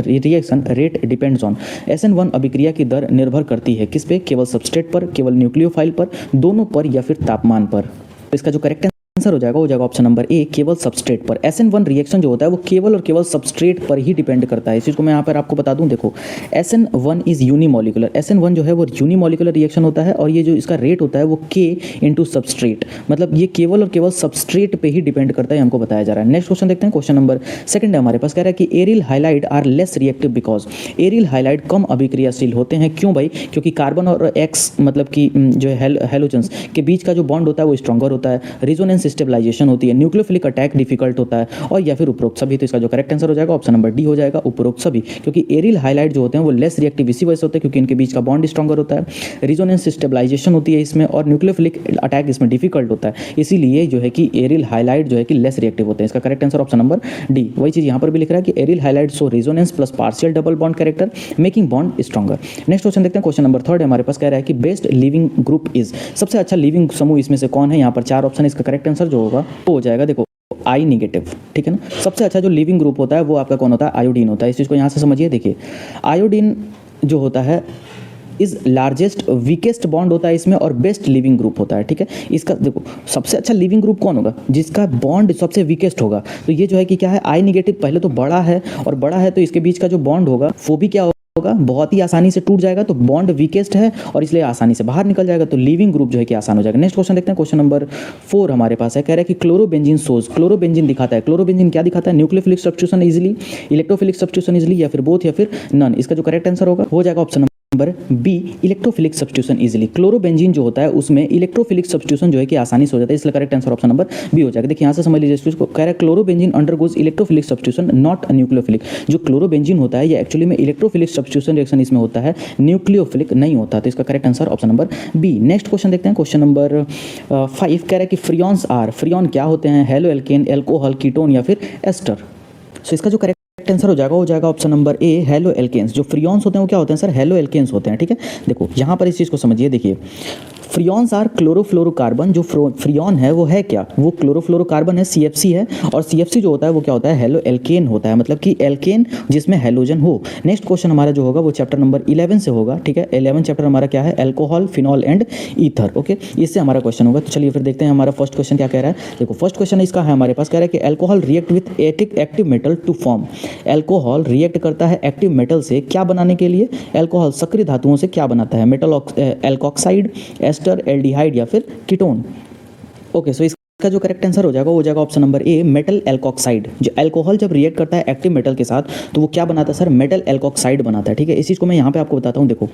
reaction rate depends on, SN1 अभिक्रिया की दर निर्भर करती है किस पे, केवल सबस्ट्रेट पर, केवल न्यूक्लियोफाइल पर, दोनों पर या फिर तापमान पर। तो इसका जो करेक्ट आंसर हो जाएगा ऑप्शन नंबर ए, केवल सबस्ट्रेट पर। SN1 रिएक्शन जो होता है वो केवल और केवल सबस्ट्रेट पर ही डिपेंड करता है। इस चीज़ को मैं यहाँ पर आपको बता दूं, देखो SN1 इज यूनिमोलिकुलर, SN1 जो है वो यूनिमोलिकुलर रिएक्शन होता है, और ये जो इसका रेट होता है वो K इंटू सबस्ट्रेट, मतलब ये केवल और केवल सबस्ट्रेट पे ही डिपेंड करता है, हमको बताया जा रहा है। नेक्स्ट क्वेश्चन देखते हैं। क्वेश्चन नंबर 2 हमारे पास कह रहा है कि aryl halide are less reactive because, aryl halide कम अभिक्रियाशील होते हैं, क्यों भाई, क्योंकि कार्बन और X मतलब कि जो है हेलोजन्स के बीच का जो बॉन्ड होता है वो स्ट्रॉन्गर होता है, रिजोनेंस स्टेबलाइजेशन होती है, न्यूक्लियोफिलिक अटैक डिफिकल्ट होता है, और या फिर उपरोक्त सभी। तो इसका जो करेक्ट आंसर हो जाएगा ऑप्शन नंबर डी हो जाएगा, उपरोक्त सभी, क्योंकि एरिल हाइलाइड जो होते हैं वो लेस रिएक्टिव इसी वजह से होते हैं क्योंकि इनके बीच का बॉन्ड स्ट्रॉन्गर होता है, रिजोनेंस स्टेबलाइजेशन होती है इसमें, और न्यूक्लियोफिलिक अटैक इसमें डिफिकल्ट होता है, इसीलिए जो है कि एरिल हाइलाइड जो है कि लेस रिएक्टिव होते हैं। इसका correct answer option number D. वही चीज यहाँ पर भी लिख रहा है कि aryl halide so resonance plus partial double bond character making bond stronger. Next question देखते हैं। क्वेश्चन नंबर 3 हमारे पास कह रहा है कि बेस्ट लिविंग ग्रुप इज, सबसे अच्छा लिविंग समूह इसमें से कौन है। यहाँ पर 4 ऑप्शन, इसका करेक्ट आंसर जो होगा वो हो जाएगा, देखो आई नेगेटिव, ठीक है ना। सबसे अच्छा जो लिविंग ग्रुप होता है वो आपका कौन होता है, आयोडीन होता है। इस चीज़ को यहाँ से समझिए। देखिए आयोडीन जो होता है इज लार्जेस्ट वीकेस्ट बॉन्ड होता है इसमें, और बेस्ट लिविंग ग्रुप होता है, ठीक है। इसका देखो सबसे अच्छा लिविंग ग्रुप कौन होगा, जिसका बॉन्ड सबसे वीकेस्ट होगा। तो ये जो है कि क्या है, आई नेगेटिव पहले तो बड़ा है, और बड़ा है तो इसके बीच का जो बॉन्ड होगा वो भी क्या होगा, बहुत ही आसानी से टूट जाएगा, तो बॉन्ड वीकेस्ट है और इसलिए आसानी से बाहर निकल जाएगा, तो लिविंग ग्रुप जो है कि आसान हो जाएगा। नेक्स्ट क्वेश्चन देखते हैं। क्वेश्चन नंबर 4 हमारे पास है, कह रहा है कि क्लोरोबेंजीन सोज, क्लोरोबेंजीन दिखाता है, क्लोरोबेंजीन क्या दिखाता है, nucleophilic substitution easily, electrophilic substitution easily, या फिर बोथ या फिर नन। इसका जो करेक्ट आंसर होगा हो जाएगा option number B electrophilic substitution easily. Chlorobenzene जो होता है उसमें इलेक्ट्रोफिलिक सब्स्टिट्यूशन जो है कि आसानी से हो जाता है, इसलिए correct answer option number B हो जाएगा। देखिए यहाँ से समझ लीजिए इसको, कह रहा है chlorobenzene undergoes electrophilic substitution not nucleophilic. जो क्लोरोबेंजीन होता है ये एक्चुअली में इलेक्ट्रोफिलिक सब्स्टिट्यूशन रिएक्शन इसमें होता है, न्यूक्लियोफिलिक नहीं होता। तो इसका correct answer option number B. Next question देखते हैं, क्वेश्चन नंबर 5 कह रहा है कि फ्रियॉन्स आर, फ्रियॉन क्या होते हैं, हेलो एल्केन, एल्कोहल, कीटोन या फिर एस्टर। सो इसका जो करेक्ट आंसर हो जाएगा option number A haloalkanes. जो फ्रियॉन्स होते हैं वो क्या होते हैं सर, हेलो एल्केन्स होते हैं। ठीक है, देखो यहाँ पर इस चीज़ को समझिए। देखिए फ्रियॉन्स आर क्लोरोफ्लोरोकार्बन। जो फ्रियॉन है वो है क्या, वो क्लोरोफ्लोरोकार्बन है, CFC है, और CFC जो होता है वो क्या होता है, हेलो एल्केन होता है, मतलब कि एल्केन जिसमें हेलोजन हो। नेक्स्ट क्वेश्चन हमारा जो होगा वो चैप्टर नंबर 11 से होगा। ठीक है, 11 चैप्टर हमारा क्या है, alcohol, phenol and ether. Okay, इससे हमारा क्वेश्चन होगा। तो चलिए फिर देखते हैं हमारा फर्स्ट क्वेश्चन क्या कह रहा है। देखो फर्स्ट क्वेश्चन इसका है हमारे पास, कह रहा है कि alcohol react with active metal to form. Alcohol react करता है एक्टिव मेटल से क्या बनाने के लिए, एल्कोहल सक्रिय धातुओं से क्या बनाता है, मेटल एल्कोक्साइड, एस्टर, एल्डिहाइड या फिर कीटोन। ओके, सो इसका जो करेक्ट आंसर हो जाएगा option number a metal alkoxide. जो एल्कोहल जब रिएक्ट करता है एक्टिव मेटल के साथ तो वो क्या बनाता है सर, मेटल एल्कोक्साइड बनाता है। ठीक है, इस चीज़ को मैं यहाँ पे आपको बताता हूँ। देखो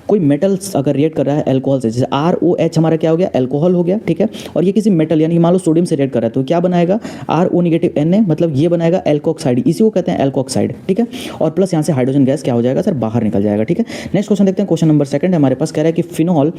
कोई मेटल अगर रिएक्ट कर रहा है एल्कोहल से, जैसे ROH हमारा क्या हो गया, एल्कोहल हो गया। ठीक है, और ये किसी मेटल यानी मान लो सोडियम से रिएक्ट कर रहा है तो क्या बनाएगा, RO नेगेटिव Na, मतलब ये बनाएगा एल्कोक्साइड, इसी को कहते हैं एल्कोक्साइड। ठीक है, और प्लस यहाँ से हाइड्रोजन गैस क्या हो जाएगा सर, बाहर निकल जाएगा। ठीक है, नेक्स्ट क्वेश्चन देखते हैं, क्वेश्चन नंबर 2 हमारे पास कह रहा है कि phenol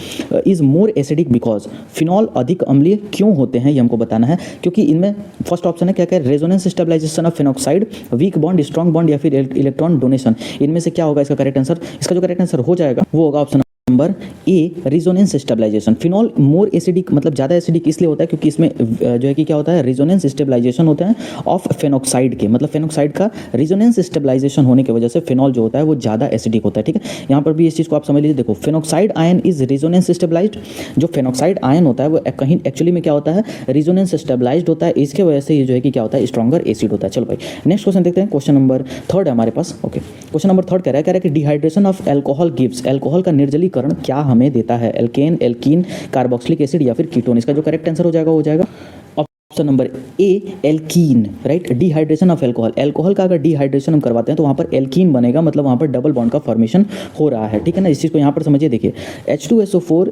is more acidic because. Phenol अधिक अम्लीय क्यों होते हैं, ये हमको बताना है। क्योंकि इनमें फर्स्ट ऑप्शन है क्या क्या, resonance stabilisation of phenoxide, weak bond, strong bond या फिर इलेक्ट्रॉन डोनेशन। इनमें से क्या होगा इसका करेक्ट आंसर। इसका जो करेक्ट आंसर हो जाएगा वो होगा option number A resonance stabilisation. Phenol more acidic, मतलब ज़्यादा एसिडिक इसलिए होता है क्योंकि इसमें जो है कि क्या होता है, रेजोनेंस स्टेबलाइजेशन होता है ऑफ फेनॉक्साइड के, मतलब फेनॉक्साइड का रेजोनेंस स्टेबलाइजेशन होने की वजह से फिनॉल जो होता है वो ज़्यादा एसिडिक होता है। ठीक है, यहाँ पर भी इस चीज़ को आप समझ लीजिए। देखो phenoxide ion is resonance stabilised. जो फेनॉक्साइड आयन होता है वो कहीं एक्चुअली में क्या होता है, रेजोनेंस स्टेबलाइज्ड होता है, इसके वजह से ये जो है कि क्या होता है, स्ट्रॉन्गर एसिड होता है। चलो भाई नेक्स्ट क्वेश्चन देखते हैं, क्वेश्चन नंबर 3 है हमारे पास। ओके, क्वेश्चन नंबर 3 कह रहा है कि dehydration of alcohol gives. Alcohol का निर्जलीकरण क्या हमें देता है, एल्केन, एल्कीन, कार्बोक्सिलिक एसिड या फिर कीटोन। इसका जो करेक्ट आंसर हो जाएगा option number A alkene. Right, dehydration of alcohol, alcohol का अगर डिहाइड्रेशन हम करवाते हैं तो वहाँ पर एल्कीन बनेगा, मतलब वहाँ पर डबल बॉन्ड का फॉर्मेशन हो रहा है। ठीक है ना, इस चीज़ को यहाँ पर समझिए। देखिए H2SO4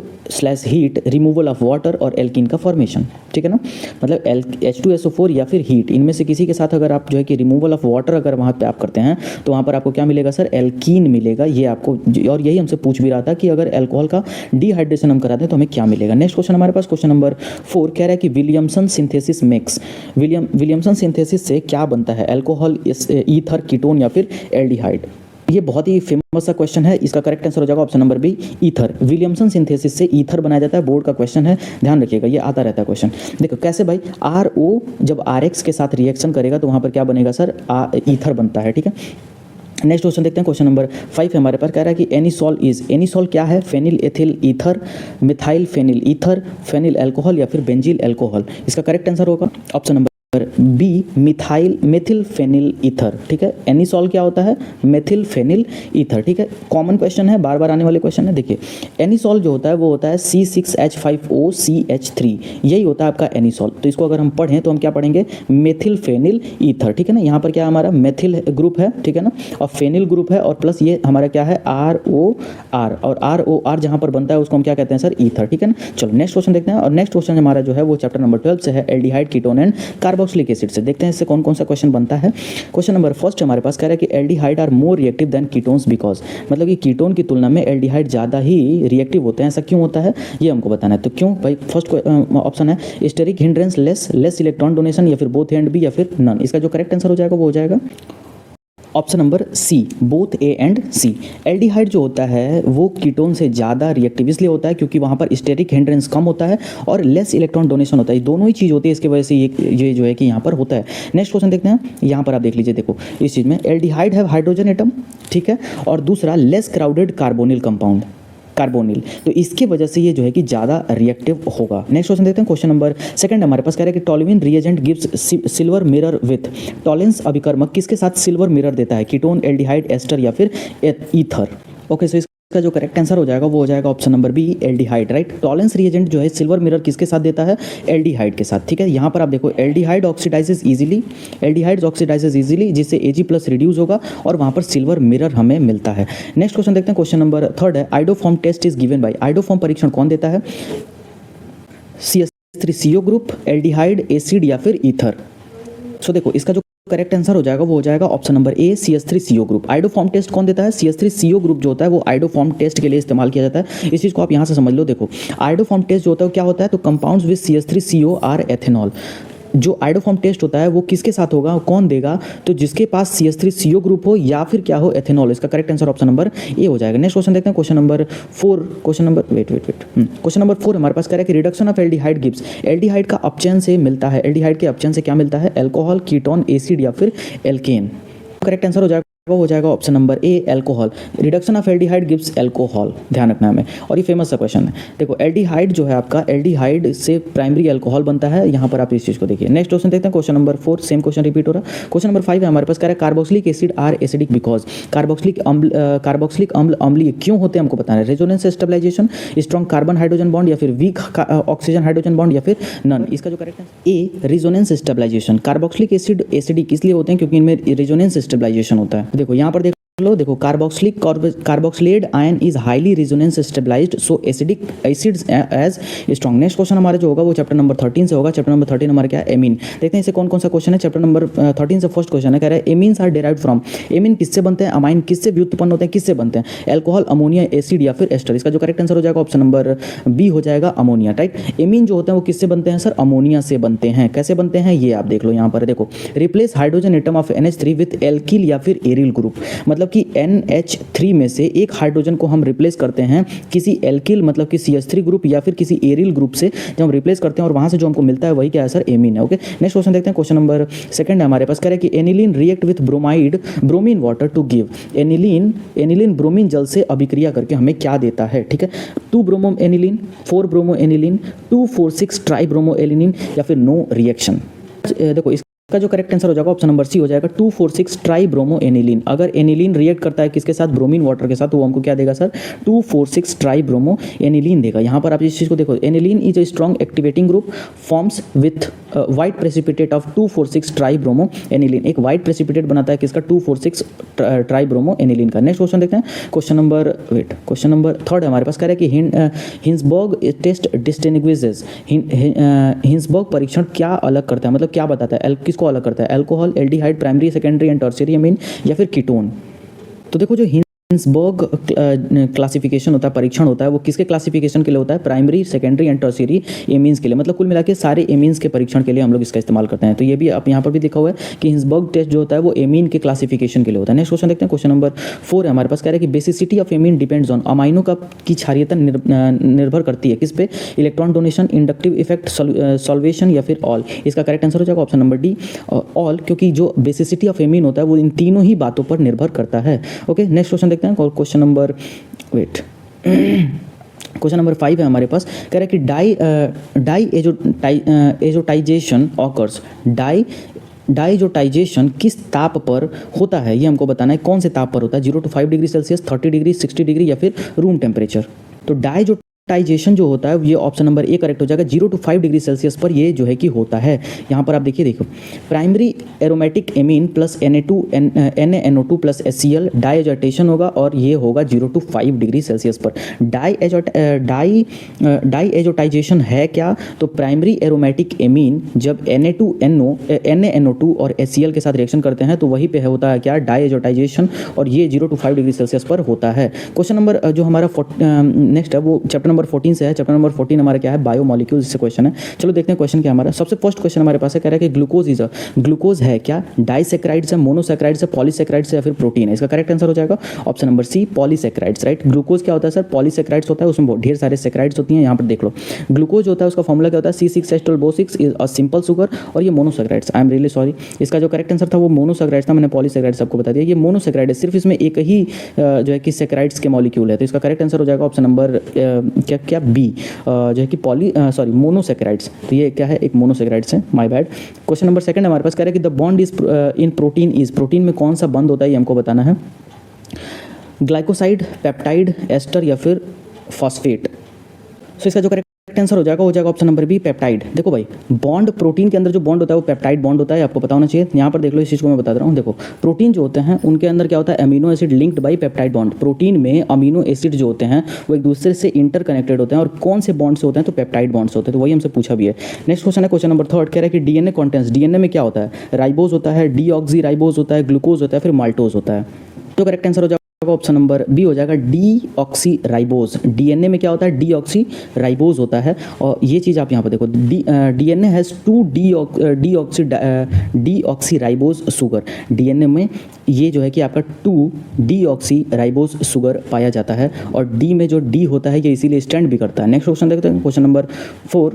heat removal of water और एल्कीन का फॉर्मेशन। ठीक है ना, मतलब H2SO4 या फिर हीट, इनमें से किसी के साथ अगर आप जो है कि रिमूवल ऑफ वाटर अगर वहाँ पे आप करते हैं तो वहाँ पर आपको क्या मिलेगा सर, एल्कीन मिलेगा। ये आपको, और यही हमसे पूछ भी रहा था कि अगर एल्कोहल का डिहाइड्रेशन हम कराते हैं तो हमें क्या मिलेगा। नेक्स्ट क्वेश्चन हमारे पास, क्वेश्चन नंबर 4 कह रहा है कि Williamson synthesis makes. Williamson synthesis से क्या बनता है, अल्कोहल, ईथर, कीटोन या फिर एल्डिहाइड। ये बहुत ही फेमस सा क्वेश्चन है, इसका करेक्ट आंसर हो जाएगा option number B ether. Williamson synthesis से ईथर बनाया जाता है, बोर्ड का क्वेश्चन है, ध्यान रखिएगा, ये आता रहता है क्वेश्चन। देखो कैसे भाई, RO जब RX के साथ रिएक्शन करेगा तो वहाँ पर क्या बनेगा सर, ईथर बनता है। ठीक है, नेक्स्ट क्वेश्चन देखते हैं, क्वेश्चन नंबर 5 हमारे पास कह रहा है कि एनिसॉल इज। एनिसॉल क्या है, phenyl ethyl ether, methyl phenyl ether, phenyl alcohol या फिर बेंजील अल्कोहल। इसका करेक्ट आंसर होगा option number B methyl phenyl ether. ठीक है, एनिसॉल क्या होता है, मेथिल फेनिल ईथर। ठीक है, कॉमन क्वेश्चन है, बार बार आने वाले क्वेश्चन है। देखिए एनिसॉल जो होता है वो होता है C6H5OCH3, यही होता है आपका एनिसॉल। तो इसको अगर हम पढ़ें तो हम क्या पढ़ेंगे, मेथिल फेनिल ईथर। ठीक है ना, यहाँ पर क्या हमारा मेथिल ग्रुप है, ठीक है ना, और फेनिल ग्रुप है, और प्लस ये हमारा क्या है ROR, और ROR जहाँ पर बनता है उसको हम क्या कहते हैं सर, ईथर। ठीक है ना, चलो नेक्स्ट क्वेश्चन देखते हैं। और नेक्स्ट क्वेश्चन हमारा जो है वो चैप्टर नंबर 12 से है, aldehyde, ketone and carboxylic acid से। देखते हैं इससे कौन कौन सा क्वेश्चन बनता है। क्वेश्चन नंबर 1 हमारे पास कह रहा है कि aldehydes are more reactive than ketones because, मतलब कि कीटोन की तुलना में एल्डिहाइड ज़्यादा ही रिएक्टिव होते हैं। ऐसा क्यों होता है ये हमको बताना है। तो क्यों भाई, फर्स्ट ऑप्शन है steric hindrance, less electron donation या फिर बोथ एंड बी या फिर नन। इसका जो करेक्ट आंसर हो जाएगा वो हो जाएगा option number C, both A and C. Aldehyde जो होता है वो कीटोन से ज़्यादा रिएक्टिव इसलिए होता है क्योंकि वहाँ पर स्टेरिक हिंड्रेंस कम होता है और लेस इलेक्ट्रॉन डोनेशन होता है। दोनों ही चीज़ होती है, इसकी वजह से ये जो है कि यहाँ पर होता है। नेक्स्ट क्वेश्चन देखते हैं, यहाँ पर आप देख लीजिए। देखो इस चीज़ में एल्डिहाइड है हाइड्रोजन एटम, ठीक है, और दूसरा less crowded carbonyl compound, carbonyl, तो इसकी वजह से ये जो है कि ज़्यादा रिएक्टिव होगा। नेक्स्ट क्वेश्चन देखते हैं, क्वेश्चन नंबर 2 हमारे पास कह रहा है कि toluene reagent gives silver mirror with. Tollens अभिकर्मक किसके साथ सिल्वर मिरर देता है, कीटोन, एल्डिहाइड, एस्टर या फिर ईथर। ओके, सो इसका जो करेक्ट आंसर हो जाएगा वो हो जाएगा option number B, aldehyde, right. Tollens reagent जो है सिल्वर मिरर किसके साथ देता है? एल्डिहाइड के साथ, ठीक है। यहाँ पर आप देखो aldehyde oxidises easily, aldehydes oxidises easily, जिससे Ag+ रिड्यूस होगा और वहाँ पर सिल्वर मिरर हमें मिलता है। नेक्स्ट क्वेश्चन देखते हैं, क्वेश्चन नंबर 3 है, iodoform test is given by, iodoform परीक्षण कौन देता है? CH3CO ग्रुप, एल्डिहाइड, एसिड या फिर ईथर। सो देखो इसका जो करेक्ट आंसर हो जाएगा वो हो जाएगा option number A, CH3CO group. Iodoform test कौन देता है? CH3CO ग्रुप जो होता है वो आइडोफॉर्म टेस्ट के लिए इस्तेमाल किया जाता है। इस चीज़ को आप यहाँ से समझ लो। देखो आइडोफॉर्म टेस्ट जो होता है क्या होता है? तो compounds with CH3CO or ethanol. जो आइडोफॉर्म टेस्ट होता है वो किसके साथ होगा, कौन देगा? तो जिसके पास CH3CO ग्रुप हो या फिर क्या हो, एथेनॉल। इसका करेक्ट आंसर ऑप्शन नंबर ए हो जाएगा। नेक्स्ट क्वेश्चन देखते हैं, क्वेश्चन नंबर 4, क्वेश्चन नंबर 4 हमारे पास कह रहा है कि reduction of aldehyde gives, aldehyde का अपचयन से मिलता है, एल्डिहाइड के अपचयन से क्या मिलता है? अल्कोहल, कीटोन, एसिड या फिर एल्केन। करेक्ट आंसर हो जाएगा option number A, alcohol. Reduction of aldehyde gives alcohol, ध्यान रखना हमें। और ये फेमस सा क्वेश्चन है। देखो एल्डिहाइड जो है आपका, एल्डिहाइड से प्राइमरी अल्कोहल बनता है। यहाँ पर आप इस चीज़ को देखिए। नेक्स्ट क्वेश्चन देखते हैं, question number 4, same question repeat हो रहा है। क्वेश्चन नंबर 5 है हमारे पास, कह रहा है carboxylic acid are acidic because, carboxylic अम्ल अम्लीय क्यों होते हैं हमको बताना है। Resonance stabilisation, strong carbon hydrogen bond या फिर वीक ऑक्सीजन हाइड्रोजन बॉन्ड या फिर नन। इसका जो करेक्ट है A, resonance stabilisation. Carboxylic acid acidic इसलिए होते हैं क्योंकि इनमें रेजोनेंस स्टेबलाइजेशन होता है। देखो यहाँ पर देखो carboxylate ion is highly resonance stabilised, so acidic acids as strong. Next question हमारा जो होगा वो चैप्टर नंबर 13 से होगा। चैप्टर नंबर 13 हमारा क्या है? एमीन। देखते हैं इसे कौन कौन सा क्वेश्चन है। चैप्टर नंबर 13 से फर्स्ट क्वेश्चन है, कह रहा है amines are derived from, amine किससे बनते हैं? अमाइन किससे व्युत्पन्न होते हैं, किससे बनते हैं? अल्कोहल, अमोनिया, एसिड या फिर एस्टर। इसका जो करेक्ट आंसर हो जाएगा ऑप्शन नंबर बी हो जाएगा, अमोनिया, राइट। एमीन जो होते हैं वो किससे बनते हैं सर? अमोनिया से बनते हैं। कैसे बनते हैं ये आप देख लो यहाँ पर। देखो replace hydrogen atom of NH3 with alkyl या फिर एरिल ग्रुप, मतलब कि NH3 में से एक हाइड्रोजन को हम रिप्लेस करते हैं किसी एल्किल मतलब कि CH3 ग्रुप या फिर किसी एरिल ग्रुप से, जब हम रिप्लेस करते हैं और वहां से जो हमको मिलता है वही क्या है सर? एमीन है। ओके नेक्स्ट क्वेश्चन देखते हैं, क्वेश्चन नंबर 2 है हमारे पास, कह रहा है कि aniline react with bromine water to give, aniline bromine जल से अभिक्रिया करके हमें क्या देता है? ठीक है, 2 bromo aniline, 4 bromo aniline, 2,4,6 try bromo aniline या फिर नो रिएक्शन। देखो का जो करेक्ट आंसर हो जाएगा ऑप्शन नंबर सी हो जाएगा, 2,4,6 ट्राई ब्रोमो एनिलीन। अगर एनिलीन रिएक्ट करता है किसके साथ? ब्रोमीन वाटर के साथ, तो वो हमको क्या देगा सर? 2,4,6 ट्राई ब्रोमो एनिलीन देगा। यहाँ पर आप इस चीज़ को देखो, aniline is a strong activating group forms with white precipitate of 2,4,6 try bromo aniline. एक वाइट प्रेसिपिटेट बनाता है किसका? 2,4,6 ट्राई ब्रोमो एनिलीन का। नेक्स्ट क्वेश्चन देखते हैं, क्वेश्चन नंबर 3 हमारे पास, कह रहा है कि हिंसबर्ग टेस्ट डिस्टिंग्विशेस, हिंसबर्ग परीक्षण क्या अलग करता है, मतलब क्या बताता है? किसको अलग करता है? Alcohol, aldehyde, primary, secondary and tertiary amine या फिर कीटोन। तो देखो जो हिंसबर्ग क्लासिफिकेशन होता है, परीक्षण होता है, वो किसके क्लासिफिकेशन के लिए होता है? Primary, secondary and tertiary amines के लिए। मतलब कुल मिला के सारे एमीन्स के परीक्षण के लिए हम लोग इसका इस्तेमाल करते हैं। तो ये भी आप यहाँ पर भी लिखा हुआ है कि हिंसबर्ग टेस्ट जो होता है वो एमीन के क्लासिफिकेशन के लिए होता है। नेक्स्ट क्वेश्चन देखते हैं, क्वेश्चन नंबर 4 है हमारे पास, कह रहा है कि basicity of amine depends on, amino की क्षारीयता निर्भर करती है किस पे? Electron donation, inductive effect, solvation या फिर ऑल। इसका करेक्ट आंसर हो जाएगा ऑप्शन नंबर डी, ऑल, क्योंकि जो बेसिसिटी ऑफ एमीन होता है वो इन तीनों ही बातों पर निर्भर करता है। ओके नेक्स्ट क्वेश्चन देखते हैं, क्वेश्चन नंबर क्वेश्चन नंबर 5 है हमारे पास, कह रहा है कि डाइएजोटाइजेशन ऑकर्स, डाइएजोटाइजेशन किस ताप पर होता है ये हमको बताना है। कौन से ताप पर होता है? 0 to 5 degree Celsius, 30 degree, 60 degree या फिर रूम टेम्परेचर। तो डाइजेशन जो होता है ये ऑप्शन नंबर ए करेक्ट हो जाएगा, 0 to 5 डिग्री सेल्सियस पर ये जो है कि होता है। यहाँ पर आप देखो primary aromatic amine plus NaNO2 plus HCl डाइएजोटेशन होगा और ये होगा 0 to 5 डिग्री सेल्सियस पर। डाइएजोटाइजेशन है क्या? तो प्राइमरी एरोमेटिक एमीन जब NaNO2 और HCl के साथ रिएक्शन करते हैं तो वहीं पे होता है क्या? डाइएजोटाइजेशन, और ये 0 to 5 डिग्री सेल्सियस पर होता है। क्वेश्चन नंबर जो हमारा नेक्स्ट है वो चैप्टर नंबर 14 से है। चैप्टर नंबर 14 हमारा क्या है? बायोमोलिक्यूल्स से क्वेश्चन है। चलो देखते हैं क्वेश्चन क्या हमारा। सबसे फर्स्ट क्वेश्चन हमारे पास है, कह रहा है कि ग्लूकोज है क्या? डाइसैकेराइड्स है, मोनोसैकेराइड्स है, पॉलीसैकेराइड्स है या फिर प्रोटीन है? इसका करेक्ट आंसर हो जाएगा option number C, polysaccharides, right. Glucose क्या होता है सर? पॉलीसैकेराइड्स होता है, उसमें बहुत ढेर सारे सैकेराइड्स होती हैं। यहाँ पर देख लो ग्लूकोज होता है उसका फॉर्मूला क्या होता है? C6H12O6 is a simple sugar, और ये monosaccharides. I am really sorry, इसका जो करेक्ट आंसर था वो मोनोसैकेराइड्स था, मैंने पॉलीसैकेराइड्स आपको बता दिया। ये मोनोसैकेराइड है, सिर्फ इसमें एक ही जो है कि सैकेराइड्स के मॉलिक्यूल है। तो इसका करेक्ट आंसर हो जाएगा ऑप्शन नंबर क्या बी, जो है कि मोनोसैकेराइड्स। तो ये क्या है? एक मोनोसैकेराइड्स है, माय बैड। क्वेश्चन नंबर 2 हमारे पास कह रहा है कि the bond is in protein is, protein में कौन सा बंद होता है ये हमको बताना है। ग्लाइकोसाइड, पेप्टाइड, एस्टर या फिर फॉस्फेट। सो इसका जो करेक्ट आंसर हो जाएगा ऑप्शन नंबर बी, पेप्टाइड। देखो भाई, बॉन्ड, प्रोटीन के अंदर जो बॉन्ड होता है वो पेप्टाइड बॉन्ड होता है, आपको पता होना चाहिए। यहाँ पर देख लो, इस चीज़ को मैं बता रहा हूँ। देखो, प्रोटीन जो होते हैं उनके अंदर क्या होता है, amino acid linked by peptide bond. Protein में अमीनो एसिड जो होते हैं वो एक दूसरे से इंटर कनेक्टेड होते हैं, और कौन से बॉन्ड से होते हैं, तो पेप्टाइड बॉन्ड से होते हैं। तो वही हमसे पूछा भी है। नेक्स्ट क्वेश्चन है क्वेश्चन नंबर 3, कह रहा है कि डीएनए कॉन्टेंट्स, डीएनए में क्या होता है, राइबोज होता है, डीऑक्सी राइबोज होता है, ग्लूकोज होता है, फिर माल्टोज होता है। तो करेक्ट आंसर हो जाएगा ऑप्शन नंबर बी हो जाएगा, डीऑक्सी राइबोज। डीएनए में क्या होता है, डीऑक्सी राइबोज होता है। और ये चीज़ आप यहाँ पर देखो, DNA has 2 deoxy ribose sugar. DNA में ये जो है कि आपका 2 डीऑक्सी राइबोज शुगर पाया जाता है, और डी में जो डी होता है ये इसीलिए स्टैंड भी करता है। नेक्स्ट क्वेश्चन देखते हैं question number 4,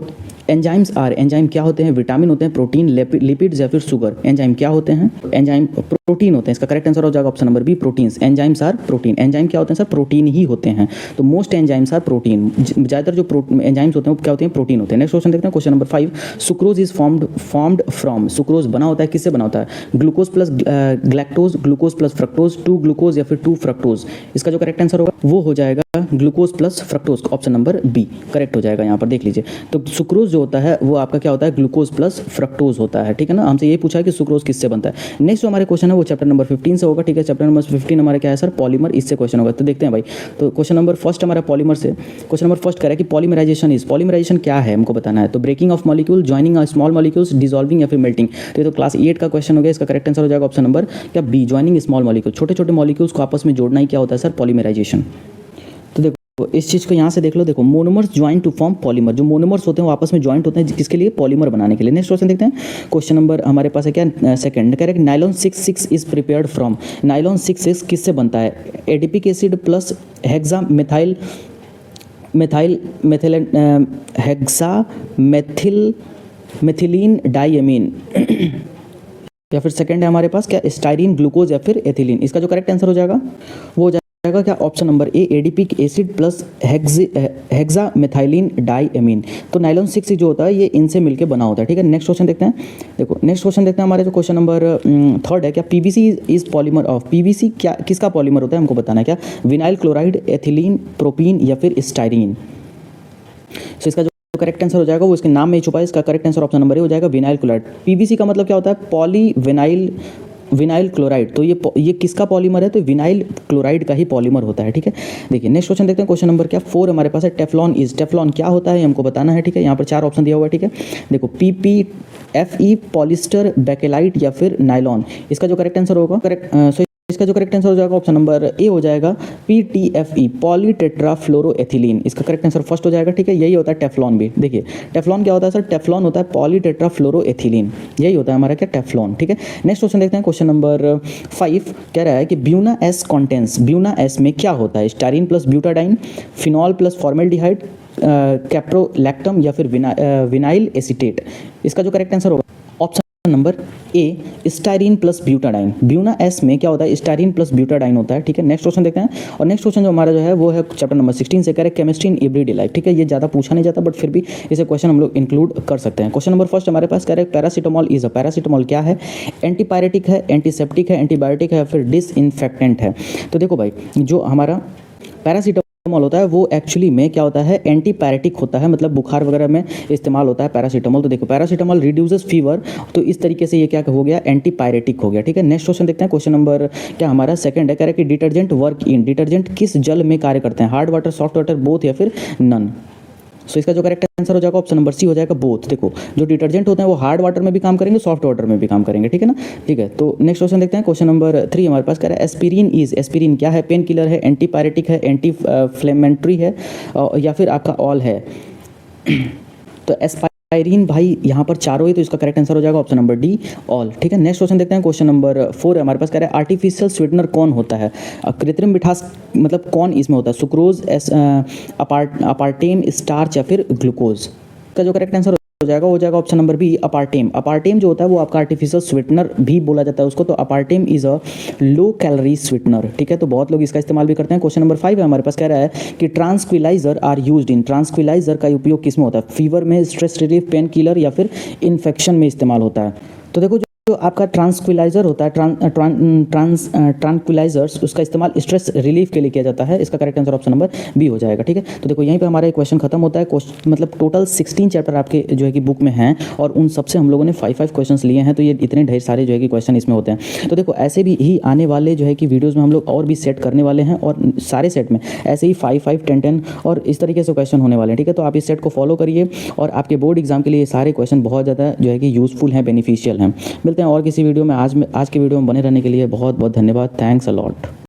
enzymes are, enzyme क्या होते हैं, विटामिन होते हैं, प्रोटीन, लिपिड्स या फिर शुगर। एंजाइम क्या होते हैं, एंजाइम प्रोटीन होते हैं। इसका करेक्ट आंसर हो जाएगा option number B, proteins. Enzymes are protein. Enzyme क्या होते हैं सर, प्रोटीन ही होते हैं। तो मोस्ट एंजाइम्स आर प्रोटीन। ज़्यादातर जो एंजाइम्स होते हैं वो क्या होते हैं, प्रोटीन होते हैं। नेक्स्ट क्वेश्चन देखते हैं question number 5, sucrose is formed from. Sucrose बना होता है, किससे बना होता है, glucose plus galactose, glucose plus fructose, 2 glucose या फिर 2 फ्रक्टोज। इसका जो करेक्ट आंसर होगा वो हो जाएगा glucose plus fructose, option number B correct हो जाएगा। यहाँ पर देख लीजिए, तो सुक्रोज जो होता है वो आपका क्या होता है, ग्लूकोज प्लस फ्रक्टोज होता है। ठीक है ना, हमसे ये पूछा है कि सुक्रोज किससे बनता है। नेक्स्ट जो हमारे क्वेश्चन है वो चैप्टर नंबर 15 से होगा। ठीक है, चैप्टर नंबर 15 हमारा क्या है सर, पॉलीमर, इससे क्वेश्चन होगा। तो देखते हैं भाई, तो क्वेश्चन नंबर फर्स्ट हमारा पॉलीमर से। क्वेश्चन नंबर फर्स्ट कह रहा है कि पॉलीमराइजेशन क्या है, हमको बताना है। तो breaking of molecule, joining small molecules, dissolving या फिर मेल्टिंग। तो ये तो क्लास 8 का क्वेश्चन हो गया। इसका करेक्ट आंसर हो जाएगा ऑप्शन नंबर क्या, बी, ज्वाइनिंग स्मॉल मॉलिक्यूल। छोटे छोटे मॉलिक्यूल्स को आपस में जोड़ना ही क्या होता है सर, पॉलीमराइजेशन। तो देखो इस चीज़ को यहाँ से देख लो, देखो monomers join to form polymer. जो मोनोमर्स होते हैं वो आपस में ज्वाइंट होते हैं, किसके लिए, पॉलीमर बनाने के लिए। नेक्स्ट क्वेश्चन देखते हैं क्वेश्चन नंबर हमारे पास है क्या, सेकंड कह रहे हैं nylon 6 is prepared from. Nylon 6 किससे बनता है, adipic acid plus hexa methylene diamine या फिर सेकंड है हमारे पास क्या, स्टाइरिन, ग्लूकोज या फिर एथिलीन। इसका जो करेक्ट आंसर हो जाएगा वो हो जाएगा क्या, ऑप्शन नंबर ए, adipic acid plus hexa methylene diamine. तो नाइलॉन 6 जो होता है ये इनसे मिलकर बना होता है। ठीक है, नेक्स्ट क्वेश्चन देखते हैं। देखो नेक्स्ट क्वेश्चन देखते हैं हमारे जो क्वेश्चन नंबर 3 है क्या, PVC is polymer of. PVC क्या, किसका पॉलीमर होता है, हमको बताना है क्या, विनाइल क्लोराइड, एथिलीन, प्रोपीन या फिर स्टाइरीन। तो इसका जो करेक्ट आंसर हो जाएगा वो इसके नाम में ही छुपा है। इसका करेक्ट आंसर ऑप्शन नंबर ए हो जाएगा, विनाइल क्लोराइड। पीवीसी का मतलब क्या होता है, विनाइल क्लोराइड। तो ये किसका पॉलीमर है, तो विनाइल क्लोराइड का ही पॉलीमर होता है। ठीक है, देखिए नेक्स्ट क्वेश्चन देखते हैं क्वेश्चन नंबर क्या 4 हमारे पास है, टेफ्लॉन क्या होता है हमको बताना है। ठीक है, यहाँ पर 4 ऑप्शन दिया हुआ है। ठीक है, देखो PPFE, पॉलिस्टर, बेकेलाइट या फिर नाइलॉन। इसका जो करेक्ट आंसर होगा इसका जो करेक्ट आंसर हो जाएगा ऑप्शन नंबर ए हो जाएगा, PTFE, पॉलीटेट्राफ्लोरोएथिलीन। इसका करेक्ट आंसर फर्स्ट हो जाएगा। ठीक है, यही होता है टेफ्लॉन भी। देखिए टेफ्लॉन क्या होता है सर, टेफ्लॉन होता है पॉलीटेट्राफ्लोरोएथिलीन, यही होता है हमारा क्या, टेफ्लॉन। ठीक है, नेक्स्ट क्वेश्चन देखते हैं क्वेश्चन नंबर 5 कह रहा है कि Buna S contents, Buna S में क्या होता है, styrene plus butadiene, phenol plus formaldehyde, caprolactam या फिर विनाइल एसीटेट। इसका जो करेक्ट आंसर होगा option number A, styrene plus butadiene. Buna S में क्या होता है, स्टाइरीन प्लस ब्यूटाडाइन होता है। ठीक है, नेक्स्ट क्वेश्चन देखते हैं। और नेक्स्ट क्वेश्चन जो हमारा जो है वो है चैप्टर नंबर 16 से, कह रहे हैं केमिस्ट्री इन एवरीडे लाइफ। ठीक है, ये ज़्यादा पूछा नहीं जाता बट फिर भी इसे क्वेश्चन हम लोग इंक्लूड कर सकते हैं। क्वेश्चन नंबर फर्स्ट हमारे पास कह रहे हैं पैरासीटामॉल इज अ, पैरासीटामॉल क्या है, एंटीपायरेटिक है, एंटीसेप्टिक है, एंटीबायोटिक है, फिर डिसइंफेक्टेंट है। तो देखो भाई, जो हमारा पैरासीटामॉल होता है वो एक्चुअली में क्या होता है, एंटीपायरेटिक होता है, मतलब बुखार वगैरह में इस्तेमाल होता है पैरासीटामॉल। तो देखो पैरासीटामॉल रिड्यूसेस फीवर, तो इस तरीके से ये क्या हो गया, एंटीपायरेटिक हो गया। ठीक है, नेक्स्ट क्वेश्चन देखते हैं क्वेश्चन नंबर क्या हमारा सेकंड है, कह रहा है कि डिटर्जेंट वर्क इन, डिटर्जेंट किस जल में कार्य करते हैं, hard water, soft water, both या फिर नन। सो इसका जो करेक्ट आंसर हो जाएगा ऑप्शन नंबर सी हो जाएगा, बोथ। देखो जो डिटर्जेंट होते हैं वो हार्ड वाटर में भी काम करेंगे, सॉफ्ट वाटर में भी काम करेंगे। ठीक है ना, ठीक है। तो नेक्स्ट क्वेश्चन देखते हैं क्वेश्चन नंबर 3 हमारे पास कह रहा है एस्पिरिन इज, एस्पिरिन क्या है, पेन किलर है, एंटीपायरेटिक है, एंटी फ्लेमेंट्री है या फिर आपका ऑल है। तो एस्पाइरिन भाई यहाँ पर चारों ही, तो इसका करेक्ट आंसर हो जाएगा ऑप्शन नंबर डी, ऑल। ठीक है, नेक्स्ट क्वेश्चन देखते हैं क्वेश्चन नंबर 4 हमारे पास कह रहा है आर्टिफिशियल स्वीटनर कौन होता है, कृत्रिम मिठास मतलब कौन इसमें होता है, सुक्रोज, अपार्टेम, स्टार्च या फिर ग्लूकोज। का जो करेक्ट आंसर हो जाएगा ऑप्शन नंबर बी, अपार्टेम। अपार्टेम जो होता है वो आपका आर्टिफिशियल स्वीटनर भी बोला जाता है उसको, तो aspartame is a low calorie sweetener. ठीक है, तो बहुत लोग इसका इस्तेमाल भी करते हैं। क्वेश्चन नंबर 5 है हमारे पास, कह रहा है कि ट्रांसक्विलाइजर आर यूज्ड इन, ट्रांसक्विलाइजर का उपयोग किस में होता है, फीवर में, स्ट्रेस रिलीफ, पेन किलर या फिर इन्फेक्शन में इस्तेमाल होता है। तो देखो जो आपका ट्रांसक्विलाइजर होता है, ट्रांसक्विलाइजर्स, उसका इस्तेमाल स्ट्रेस रिलीफ के लिए किया जाता है। इसका correct answer option number B हो जाएगा। ठीक है, तो देखो यहीं पे हमारा क्वेश्चन खत्म होता है। मतलब टोटल 16 चैप्टर आपके जो है कि बुक में हैं और उन सबसे हम लोगों ने 5 क्वेश्चंस लिए हैं, तो ये इतने ढेर सारे जो है कि क्वेश्चन इसमें होते हैं। तो देखो ऐसे भी ही आने वाले जो है कि वीडियोज़ में हम लोग और भी सेट करने वाले हैं और सारे सेट में ऐसे ही 5, 10 और इस तरीके से क्वेश्चन होने वाले हैं। ठीक है, तो आप इस सेट को फॉलो करिए और आपके बोर्ड एग्जाम के लिए ये सारे क्वेश्चन बहुत ज़्यादा जो है कि यूज़फुल हैं, बेनिफिशियल हैं। मिलते हैं और किसी वीडियो में। आज के वीडियो में बने रहने के लिए बहुत बहुत धन्यवाद। Thanks a lot.